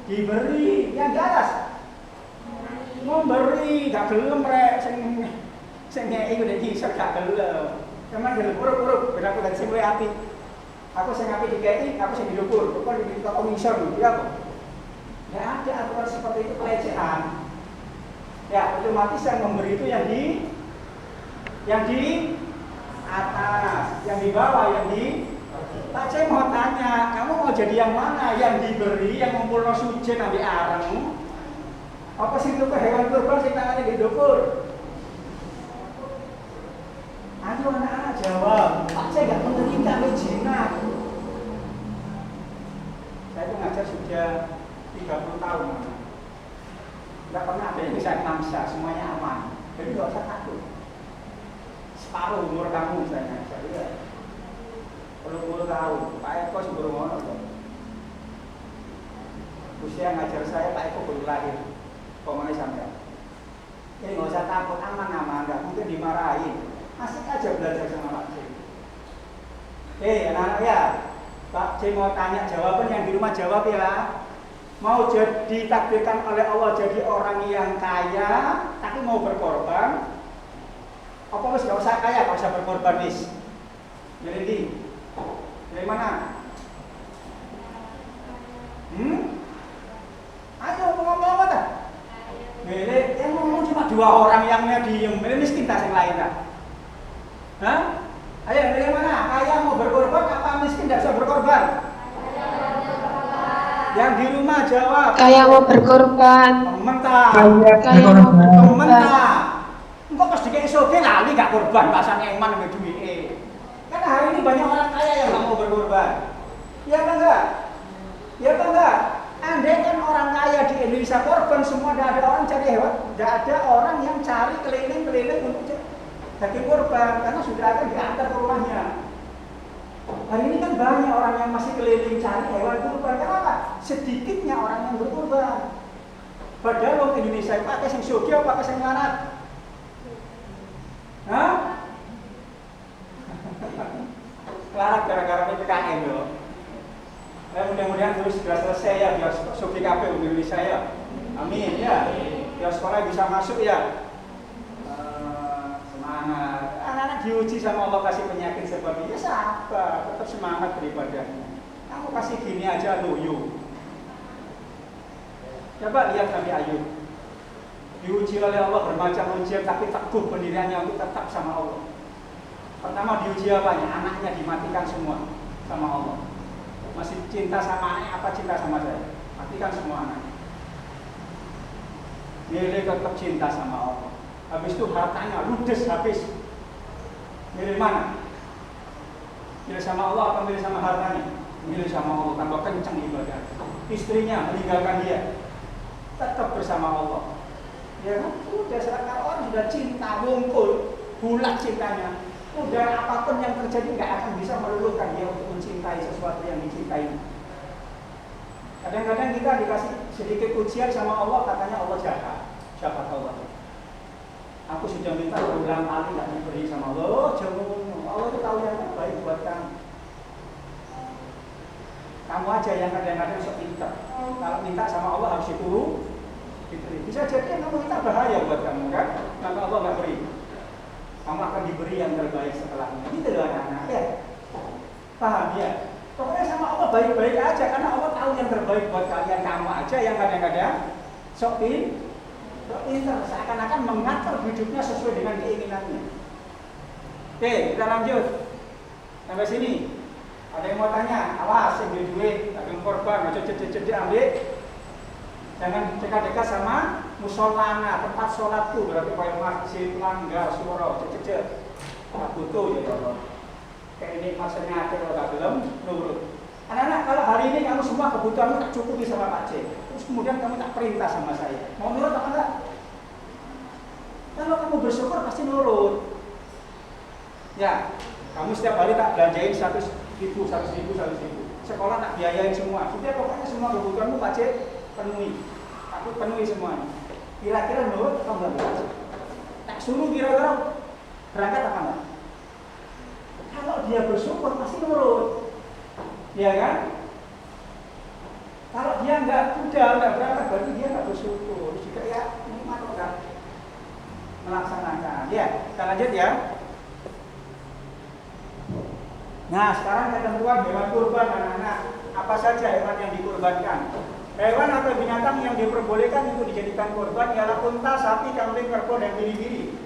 Diberi. Yang di atas memberi, gak gelem rek sing Sing ngeki udah ngisor gak gelem. Cuman gelem urip-urip ben aku dadi sing luwih apik. Aku sing apik dikeki, aku sing dhuwur. Kok diminta kok ngisor lho, ya apa? Ya ada aturan seperti itu pelecehan. Ya, otomatis yang memberi itu yang di atas, yang di bawah, yang di. Pak saya mau tanya, kamu mau jadi yang mana? Yang diberi, yang ngumpulno sujen ambil areng? Apa sih itu hewan kurban sing tangane di dhuwur? Ayo anak-anak jawab. Pak saya nggak menerima jinak. Saya itu ngajar sudah 30 tahun. Nggak pernah ada yang bisa namsa, semuanya aman. Jadi nggak usah takut. Separuh umur kamu saya ngajar, ya. 10 tahun, Pak Eko sebelum ngono kok. Usia ngajar saya Pak Eko baru lahir. Komane sampai. Jadi nggak usah takut, aman-aman, nggak mungkin dimarahin. Asik aja belajar sama Pak C. Anak-anak ya, Pak C mau tanya jawaban yang di rumah jawab ya. Mau jadi ditakdirkan oleh Allah jadi orang yang kaya, tapi mau berkorban. Apa wis gak usah kaya, gak usah berkorban wis. Jadi dari mana? Ayo ngomong apa dah? Mele, yang ngomong cuma 2 orang yang diem. Mele miskin tak yang lain dah. Hah? Ayo dari mana? Kaya mau berkorban apa miskin tidak bisa berkorban? Yang di rumah jawab. Kaya mau berkorban. Mentah. Kaya mau berkorban. Engkau pas dikei soge lali gak korban, bahasanya eman sama duit. Karena hari ini banyak orang kaya yang gak mau berkorban. Ya apa enggak? Ya apa enggak? Andai kan orang kaya di Indonesia korban, semua tidak ada orang cari hewan, tidak ada orang yang cari keliling-keliling untuk daging korban, karena sudah akan diantar ke rumahnya. Hari ini kan banyak orang yang masih keliling cari hewan kurban. Kenapa? Sedikitnya orang yang berkorban. Padahal orang Indonesia pakai sing soge apa pakai sing larat? Hah? Larat gara-gara PPKM loh. Mudah-mudahan terus segera selesai ya biar soge kabeh di Indonesia ya. Amin ya. Biar sekolah bisa masuk ya. Semangat. Anak-anak diuji sama Allah kasih penyakit seperti ini, ya sabar, tetap semangat beribadahnya. Kamu kasih gini aja loyo. Coba lihat Nabi Ayub. Diuji oleh Allah bermacam ujian tapi teguh pendiriannya untuk tetap sama Allah. Pertama diuji apanya? Anaknya dimatikan semua sama Allah. Masih cinta sama anaknya apa cinta sama saya? Matikan semua anaknya. Milih tetap cinta sama Allah. Habis itu hartanya ludes habis. Milih mana? Milih sama Allah atau milih sama hartanya? Milih sama Allah, tambah kencang ibadah. Istrinya meninggalkan dia, tetap bersama Allah. Ya kan? Udah sekarang orang sudah cinta, ngumpul, bulat cintanya. Udah apapun yang terjadi nggak akan bisa meluluhkan dia untuk mencintai sesuatu yang dicintai. Kadang-kadang kita dikasih sedikit ujian sama Allah, katanya Allah jahat Allah. Aku sudah minta berulang kali nggak diberi sama Allah. Jangan, Allah itu tahu yang terbaik buat kamu. Kamu aja yang kadang-kadang sok pintar. Kalau minta sama Allah harus diberi. Bisa jadi yang kamu minta bahaya buat kamu kan? Maka Allah nggak beri. Kamu akan diberi yang terbaik setelahnya. Itu loh anak-anak ya. Paham ya? Pokoknya sama Allah baik-baik aja karena Allah tahu yang terbaik buat kalian. Kamu aja yang kadang-kadang sok pintar, seakan-akan mengatur hidupnya sesuai dengan keinginannya. Oke, kita lanjut sampai sini. Ada yang mau tanya? Awas, yang duit, daging korban, cedek ambil. Jangan dekat-dekat sama musolana, tempat sholatku. Berarti kayak masjid, langgar, surau, cedek. Tak butuh ya Allah. Kayak ini maksudnya ada kalau tak belum nurut. Anak-anak, kalau hari ini kamu semua kebutuhanmu tak cukupi sama Pak C, terus kemudian kamu tak perintah sama saya, mau nurut apa enggak? Kalau kamu bersyukur pasti nurut. Ya, kamu setiap hari tak belanjain 100 ribu. Sekolah tak biayain semua. Sudah pokoknya semua kebutuhanmu Pak C penuhi. Aku penuhi semuanya. Kira-kira nurut atau enggak? Tak suruh kira-kira berangkat apa enggak? Kalau dia bersyukur pasti nurut. Ya kan? Kalau dia enggak berangkat berarti dia enggak bersyukur. Juga ya nikmat enggak melaksanakan. Ya. Kita lanjut ya. Nah, sekarang ketentuan hewan kurban anak-anak. Apa saja hewan yang dikurbankan? Hewan atau binatang yang diperbolehkan untuk dijadikan kurban ialah unta, sapi, kambing, kerbau, dan biri-biri.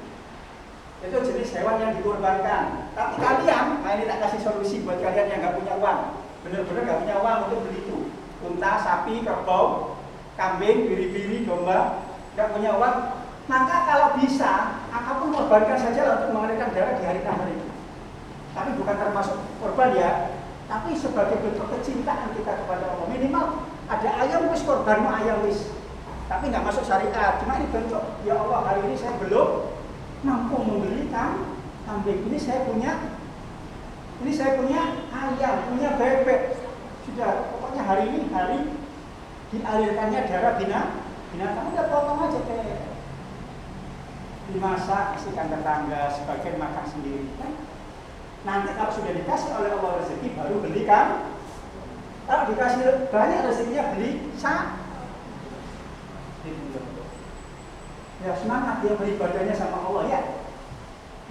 Itu jenis hewan yang dikurbankan. Tapi kalian, nah ini tak kasih solusi buat kalian yang nggak punya uang. Bener-bener nggak punya uang untuk beli itu. Unta, sapi, kerbau, kambing, biri-biri, domba, nggak punya uang. Maka kalau bisa, apapun korbankan saja untuk mengalirkan darah di hari Nahar itu. Tapi bukan termasuk korban ya, tapi sebagai bentuk kecintaan kita kepada Allah. Minimal ada ayam wis korbanmu ayam wis, tapi nggak masuk syariat. Cuma ini bentuk, ya Allah hari ini saya belum mampu membeli kambing. Ini saya punya ayam, punya bebek. Sudah, pokoknya hari ini hari dialirkannya darah binatang. Udah potong aja kayak dimasak, kasihkan tetangga, sebagian makan sendiri kan. Nanti kalau sudah dikasih oleh Allah rezeki baru beli kan. Kalau dikasih banyak rezekinya beli ya semangat dia beribadahnya sama Allah ya.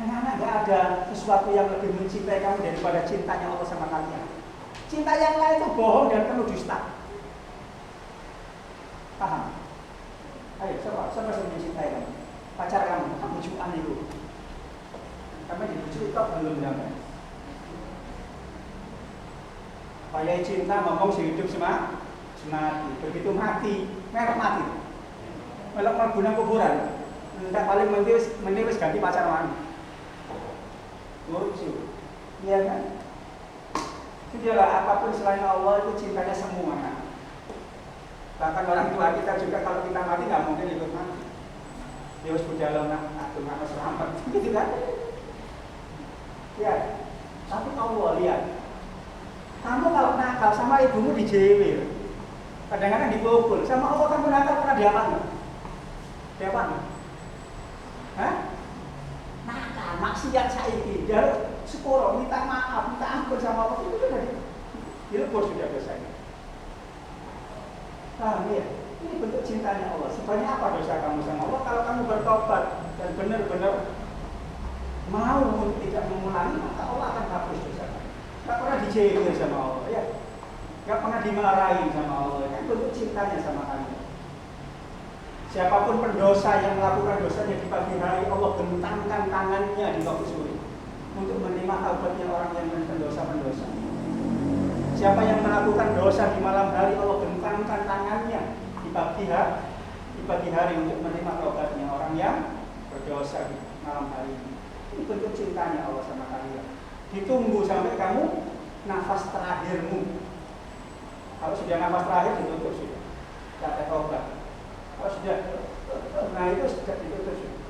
Anak-anak gak ada sesuatu yang lebih mencintai kamu daripada cintanya Allah sama kalian. Cinta yang lain itu bohong dan penuh dusta. Paham? Ayo, siapa yang mencintai kamu? Pacar kamu, bujukan itu. Kamu dibujuk itu belum damai. Payah cinta ngomong sehidup semati. Begitu mati, merek mati. Melok guna kuburan. Enggak paling meniwis ganti pacar mana? Lucu. Iya kan? Sudahlah, apapun selain Allah itu cintanya semua kan? Bahkan orang tua kita juga kalau kita mati nggak mungkin ikut mati. Dia harus berjalan aku nggak selamat, gitu kan? Ya, tapi Allah lihat. Kamu kalau nakal sama ibumu dijewel, kadang-kadang dipukul. Sama Allah kamu nakal pernah diapain nggak? Diapain nggak? Hah? Nakal, maksiat saiki, dia sepuro minta maaf, minta ampun sama Allah itu sudah dilebur sudah dosanya. Paham ya? Ini bentuk cintanya Allah. Sebanyak apa dosa kamu sama Allah? Kalau kamu bertobat dan benar-benar mau tidak mengulangi, maka Allah akan hapus dosa kamu. Gak pernah dijahil sama Allah ya. Gak pernah dimarahin sama Allah. Kan bentuk cintanya sama kamu. Siapapun pendosa yang melakukan dosanya di pagi hari, Allah bentangkan tangannya di waktu sore untuk menerima taubatnya orang yang pendosa-pendosa. Siapa yang melakukan dosa di malam hari, Allah bentangkan tangannya di pagi hari untuk menerima taubatnya orang yang berdosa di malam hari ini. Ini bentuk cintanya Allah sama kalian. Ditunggu sampai kamu nafas terakhirmu. Kalau sudah nafas terakhir ditutup sudah. Tidak ada taubat. Kalau sudah, nah itu sudah ditutup sudah.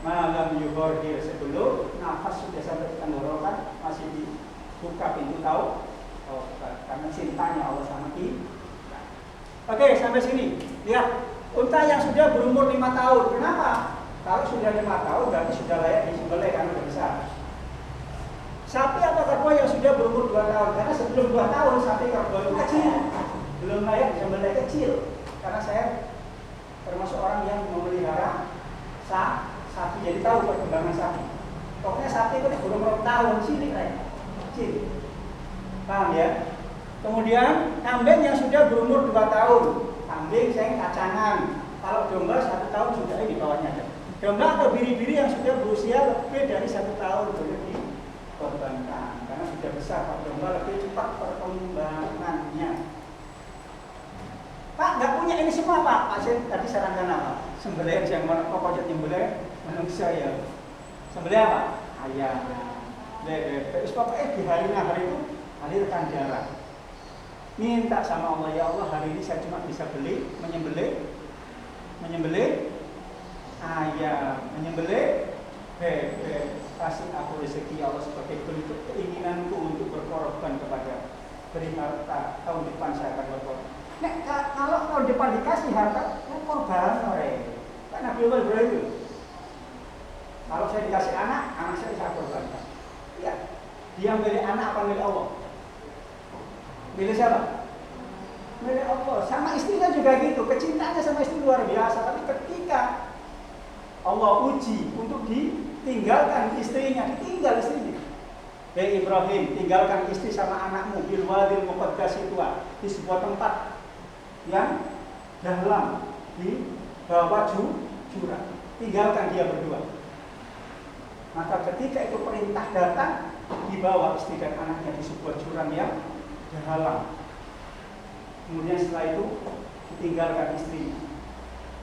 Malam yuhordir sebelum nafas sudah sampai di tenggorokan masih dibuka pintu taubat karena cintanya Allah sama kita. Oke, sampai sini. Lihat, unta yang sudah berumur 5 tahun. Kenapa? Kalau sudah 5 tahun berarti sudah layak disembelih karena sudah besar. Sapi atau kerbau yang sudah berumur 2 tahun, karena sebelum 2 tahun sapi kerbau itu kecil, belum layak disembelih kecil. Karena saya termasuk orang yang memelihara sapi, jadi tahu perkembangan sapi. Pokoknya sapi itu berumur 2 tahun, cilik lah, kecil. Paham ya? Kemudian kambing yang sudah berumur 2 tahun, kambing saya kacangan. Kalau domba 1 tahun sudah di bawahnya ada. Domba atau biri-biri yang sudah berusia lebih dari 1 tahun boleh dikorbankan karena sudah besar. Kalau domba lebih cepat perkembangannya. Pak, nggak punya ini semua Pak. Pak saya tadi sarankan apa? Sembelihan yang mana pokoknya nyembelih manusia ya. Sembelih apa? Ayam. Terus pokoknya di hari Nahar itu alirkan darah. Minta sama Allah, ya Allah hari ini saya cuma bisa menyembelih ayam, menyembelih bebek. Kasih aku rezeki ya Allah sebagai bentuk keinginanku untuk berkorban kepada beri harta. Tahun depan saya akan berkorban. Nek kalau tahun depan dikasih harta, korban orang. Kan Nabi Ibrahim. Kalau saya dikasih anak saya korbankan. Ya, dia milih anak apa milih Allah? Milih siapa? Milih Allah. Sama istrinya juga gitu. Kecintaannya sama istri luar biasa. Tapi ketika Allah uji untuk tinggalkan istrinya, ditinggal istrinya. Hei Ibrahim, tinggalkan istri sama anakmu bil wadil muqaddas tua, di sebuah tempat yang dalam di bawah jurang. Tinggalkan dia berdua. Maka ketika itu perintah datang, dibawa istri dan anaknya di sebuah jurang yang dalam. Kemudian setelah itu ditinggalkan istrinya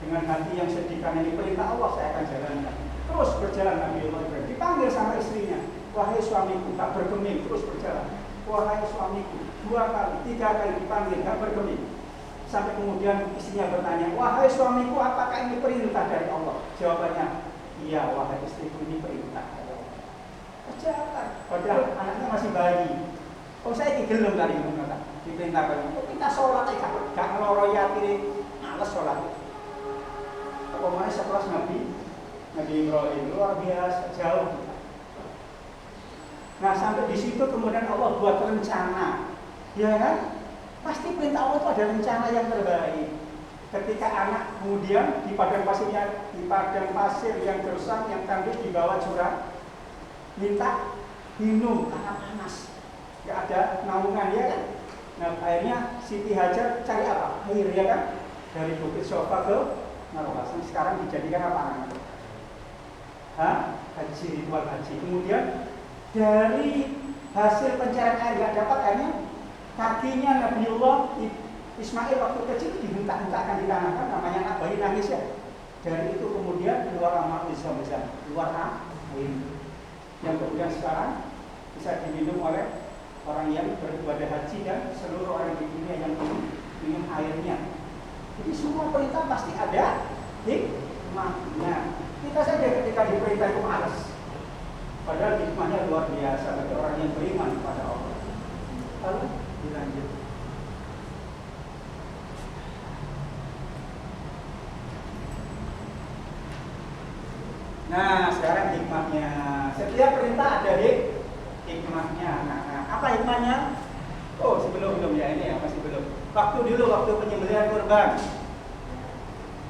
dengan hati yang sedih karena ini perintah Allah, saya akan jalankan. Terus berjalan Nabi Ibrahim, dipanggil sama istrinya, wahai suamiku, tak bergeming, terus berjalan. Wahai suamiku, 2 kali, 3 kali dipanggil, tak bergeming. Sampai kemudian istrinya bertanya, wahai suamiku, apakah ini perintah dari Allah? Jawabannya, iya wahai istriku, ini perintah dari Allah. Kerjakan. Padahal anaknya masih bayi. Oh saya gelem tadi mengatakan diperintahkan. Kok kita sholat gak ngeloroyati, males sholat. Pokoknya sekelas Nabi Ibrahim luar biasa jauh. Nah sampai di situ kemudian Allah buat rencana, ya kan? Pasti perintah Allah itu ada rencana yang terbaik. Ketika anak kemudian di padang pasir yang gersang yang tandus di bawah jurang, minta minum karena panas, nggak ada naungan ya kan? Nah akhirnya Siti Hajar cari apa? Air ya kan? Dari Bukit Sofa ke Marwah. Sekarang dijadikan apa namanya? Haji, ritual haji. Kemudian dari hasil pencarian air nggak dapat airnya, kakinya Nabiullah Ismail waktu kecil dihentak-hentakkan di tanah kan, namanya anak bayi nangis ya. Dari itu kemudian keluar amal Islam, keluar air yang kemudian sekarang bisa diminum oleh orang yang beribadah haji dan seluruh orang di dunia yang minum airnya. Jadi semua perintah pasti ada hikmahnya. Kita saja ketika diperintah itu malas, padahal hikmahnya luar biasa bagi orang yang beriman kepada Allah. Lalu dilanjut. Nah sekarang hikmahnya. Setiap perintah ada hikmahnya. Nah, apa hikmahnya? Oh sebelum ya ini ya masih belum. Waktu penyembelihan kurban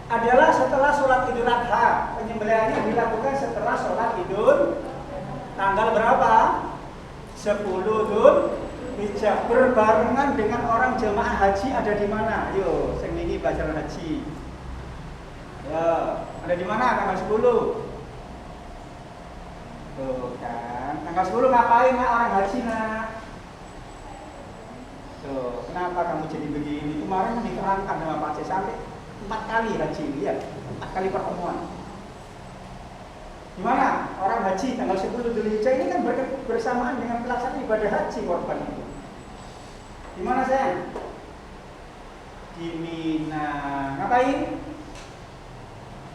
adalah setelah sholat Idul Adha. Penyembelihannya dilakukan setelah sholat Idul tanggal berapa? 10 Dzulhijjah, berbarengan dengan orang jemaah haji ada di mana? Ayo, sing ini pelajaran haji. Ya, ada di mana tanggal 10? Tuh kan, tanggal 10 ngapain nak orang haji nak? Tuh, kenapa kamu jadi begini? Kemarin diterangkan sama Pak C sampai 4 kali haji ini ya, 4 kali pertemuan. Gimana? Orang haji tanggal 10 Dzulhijjah ini kan bersamaan dengan pelaksanaan ibadah haji korban itu. Gimana sayang? Di Mina. Ngapain?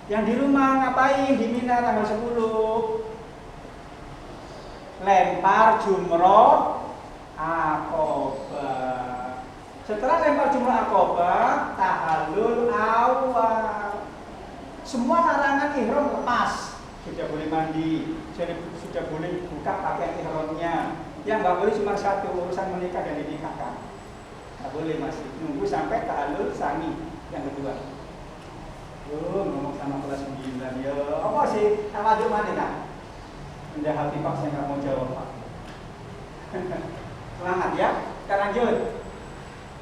Yang di rumah ngapain? Di Mina tanggal 10. Lempar jumroh Aqobah. Setelah lempar jumroh Aqobah, tahallul awal. Semua larangan ihram lepas. Sudah boleh mandi, sudah boleh buka pakaian ihramnya. Yang nggak boleh cuma satu, urusan menikah dan dinikahkan. Nggak boleh masih nunggu sampai tahallul sani yang kedua. Ngomong sama kelas 9 ya. Apa sih? Tawadhu mana nak? Anda hati Pak, saya nggak mau jawab Pak. Semangat ya. Kita lanjut.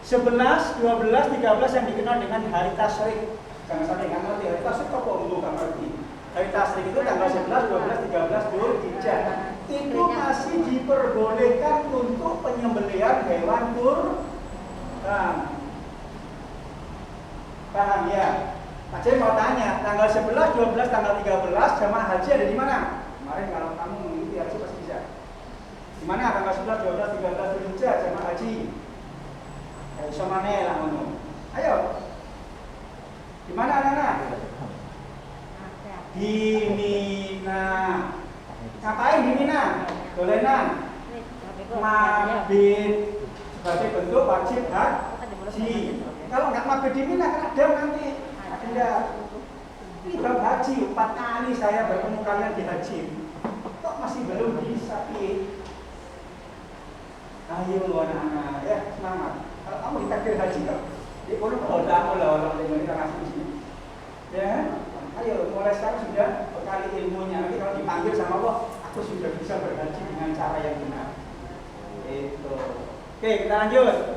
11, 12, 13 yang dikenal dengan hari tasyrik. Jangan sampai nggak ngerti hari tasyrik apa nggak ngerti. Hari tasyrik itu tanggal 11, 12, 13 Dzulhijjah. Itu masih diperbolehkan untuk penyembelihan hewan kurban. Paham ya? Pak Cem mau tanya, tanggal 11, 12, tanggal 13 jamaah haji ada di mana? Kemarin kalau kamu mengikuti haji pasti bisa. Di mana tanggal 11, 12, 13 Dzulhijjah jamaah haji? Ya bisa mana lah ngono. Ayo. Di mana anak-anak? Di Mina. Ngapain di Mina? Dolenan. Mabit sebagai bentuk wajib haji. Kalau nggak mabit di Mina kan ada nanti. Ada. Ini bab haji 4 kali saya bertemu kalian di haji. Kok masih belum bisa Ayo anak-anak ya semangat. Kalau kamu ditakdir haji kok, di pondok orang dengan kita ngasih di sini. Ya, ayo mulai sekarang sudah sekali ilmunya. Nanti kalau dipanggil sama Allah, aku sudah bisa berhaji dengan cara yang benar. Itu. Oke, kita lanjut.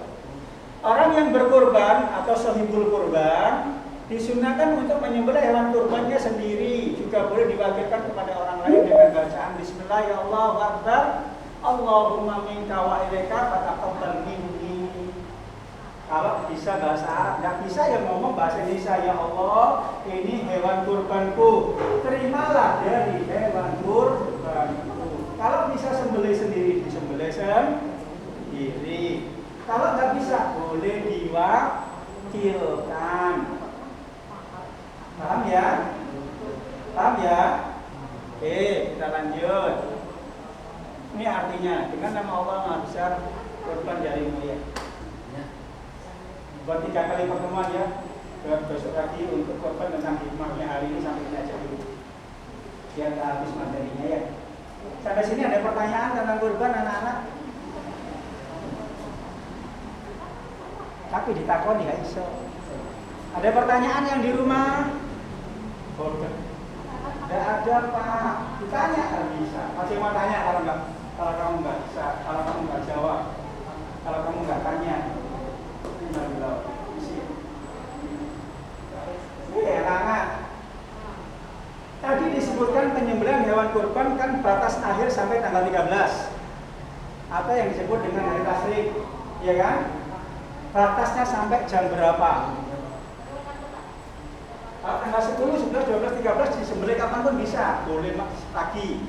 Orang yang berkurban atau sohibul kurban disunahkan untuk menyembelih hewan kurbannya sendiri, juga boleh diwakilkan kepada orang lain dengan bacaan Bismillahirrahmanirrahim, Allahu Akbar, Allahumma minka wa ilaika fataqabbal minni. Kalau bisa bahasa Arab, nggak bisa ya ngomong bahasa Indonesia. Ya Allah, ini hewan kurbanku, terimalah dari hewan kurbanku. Kalau bisa sembelih sendiri, disembelih sendiri. Kalau nggak bisa, boleh diwakilkan. Paham ya? Paham ya? Oke, kita lanjut. Ini artinya, dengan nama Allah Maha Besar, kurban dari mulia. Buat 3 kali pertemuan ya. Besok lagi untuk kurban tentang hikmahnya hari ini sampai ini aja dulu. Biar tak habis materinya ya. Sampai sini ada pertanyaan tentang kurban anak-anak? Tapi ditakoni nggak iso. Ada pertanyaan yang di rumah? Tidak ada Pak. Ditanya kalau bisa. Masih mau tanya kalau kamu nggak bisa, kalau kamu nggak jawab, kalau kamu nggak tanya. Anak-anak. Tadi disebutkan penyembelihan hewan kurban kan batas akhir sampai tanggal 13. Atau yang disebut dengan hari tasyrik, ya kan? Batasnya sampai jam berapa? Kalau tanggal 10, 11, 12, 13 disembelih kapanpun bisa. Boleh pagi,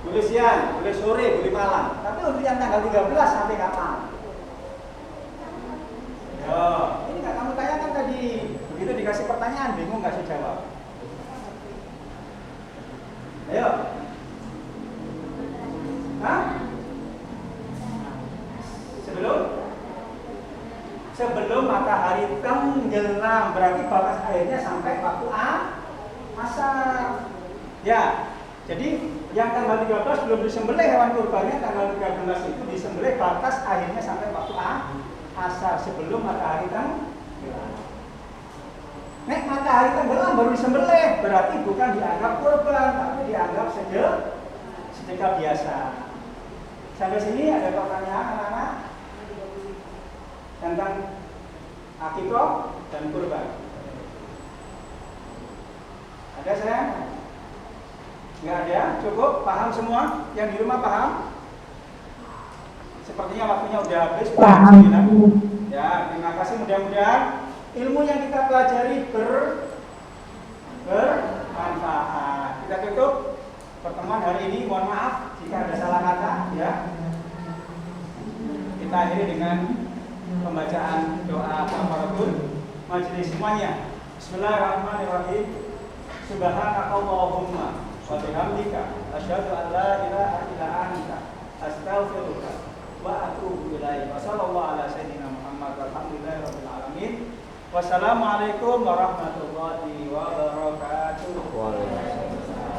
boleh siang, boleh sore, boleh malam. Tapi untuk yang tanggal 13 sampai kapan? Ini nggak kamu tanyakan tadi. Begitu dikasih pertanyaan, bingung nggak sih jawab? Ayo. Hah? Sebelum matahari tenggelam, berarti batas akhirnya sampai waktu asar. Ya, jadi yang tanggal 13 belum disembelih hewan kurbannya, tanggal 13 itu disembelih batas akhirnya sampai waktu asar sebelum matahari tenggelam. Nek matahari tenggelam baru disembelih, berarti bukan dianggap kurban, tapi dianggap sedekah biasa. Sampai sini ada pertanyaan anak-anak tentang akikah dan kurban. Ada sayang? Nggak ada? Cukup? Paham semua? Yang di rumah paham? Sepertinya waktunya udah habis. Paham. Ya, terima kasih. Mudah-mudahan ilmu yang kita pelajari bermanfaat. Kita tutup pertemuan hari ini. Mohon maaf jika ada salah kata, ya. Kita akhiri dengan pembacaan doa kafaratul majelis semuanya. Bismillahirrahmanirrahim. Subhanakallahumma wa bihamdika asyhadu an la ilaha illa anta astaghfiruka wa atubu ilaik. Wassallallahu ala sayyidina Muhammad walhamdulillahi rabbil alamin. Wassalamualaikum warahmatullahi wabarakatuh. Waalaikumsalam.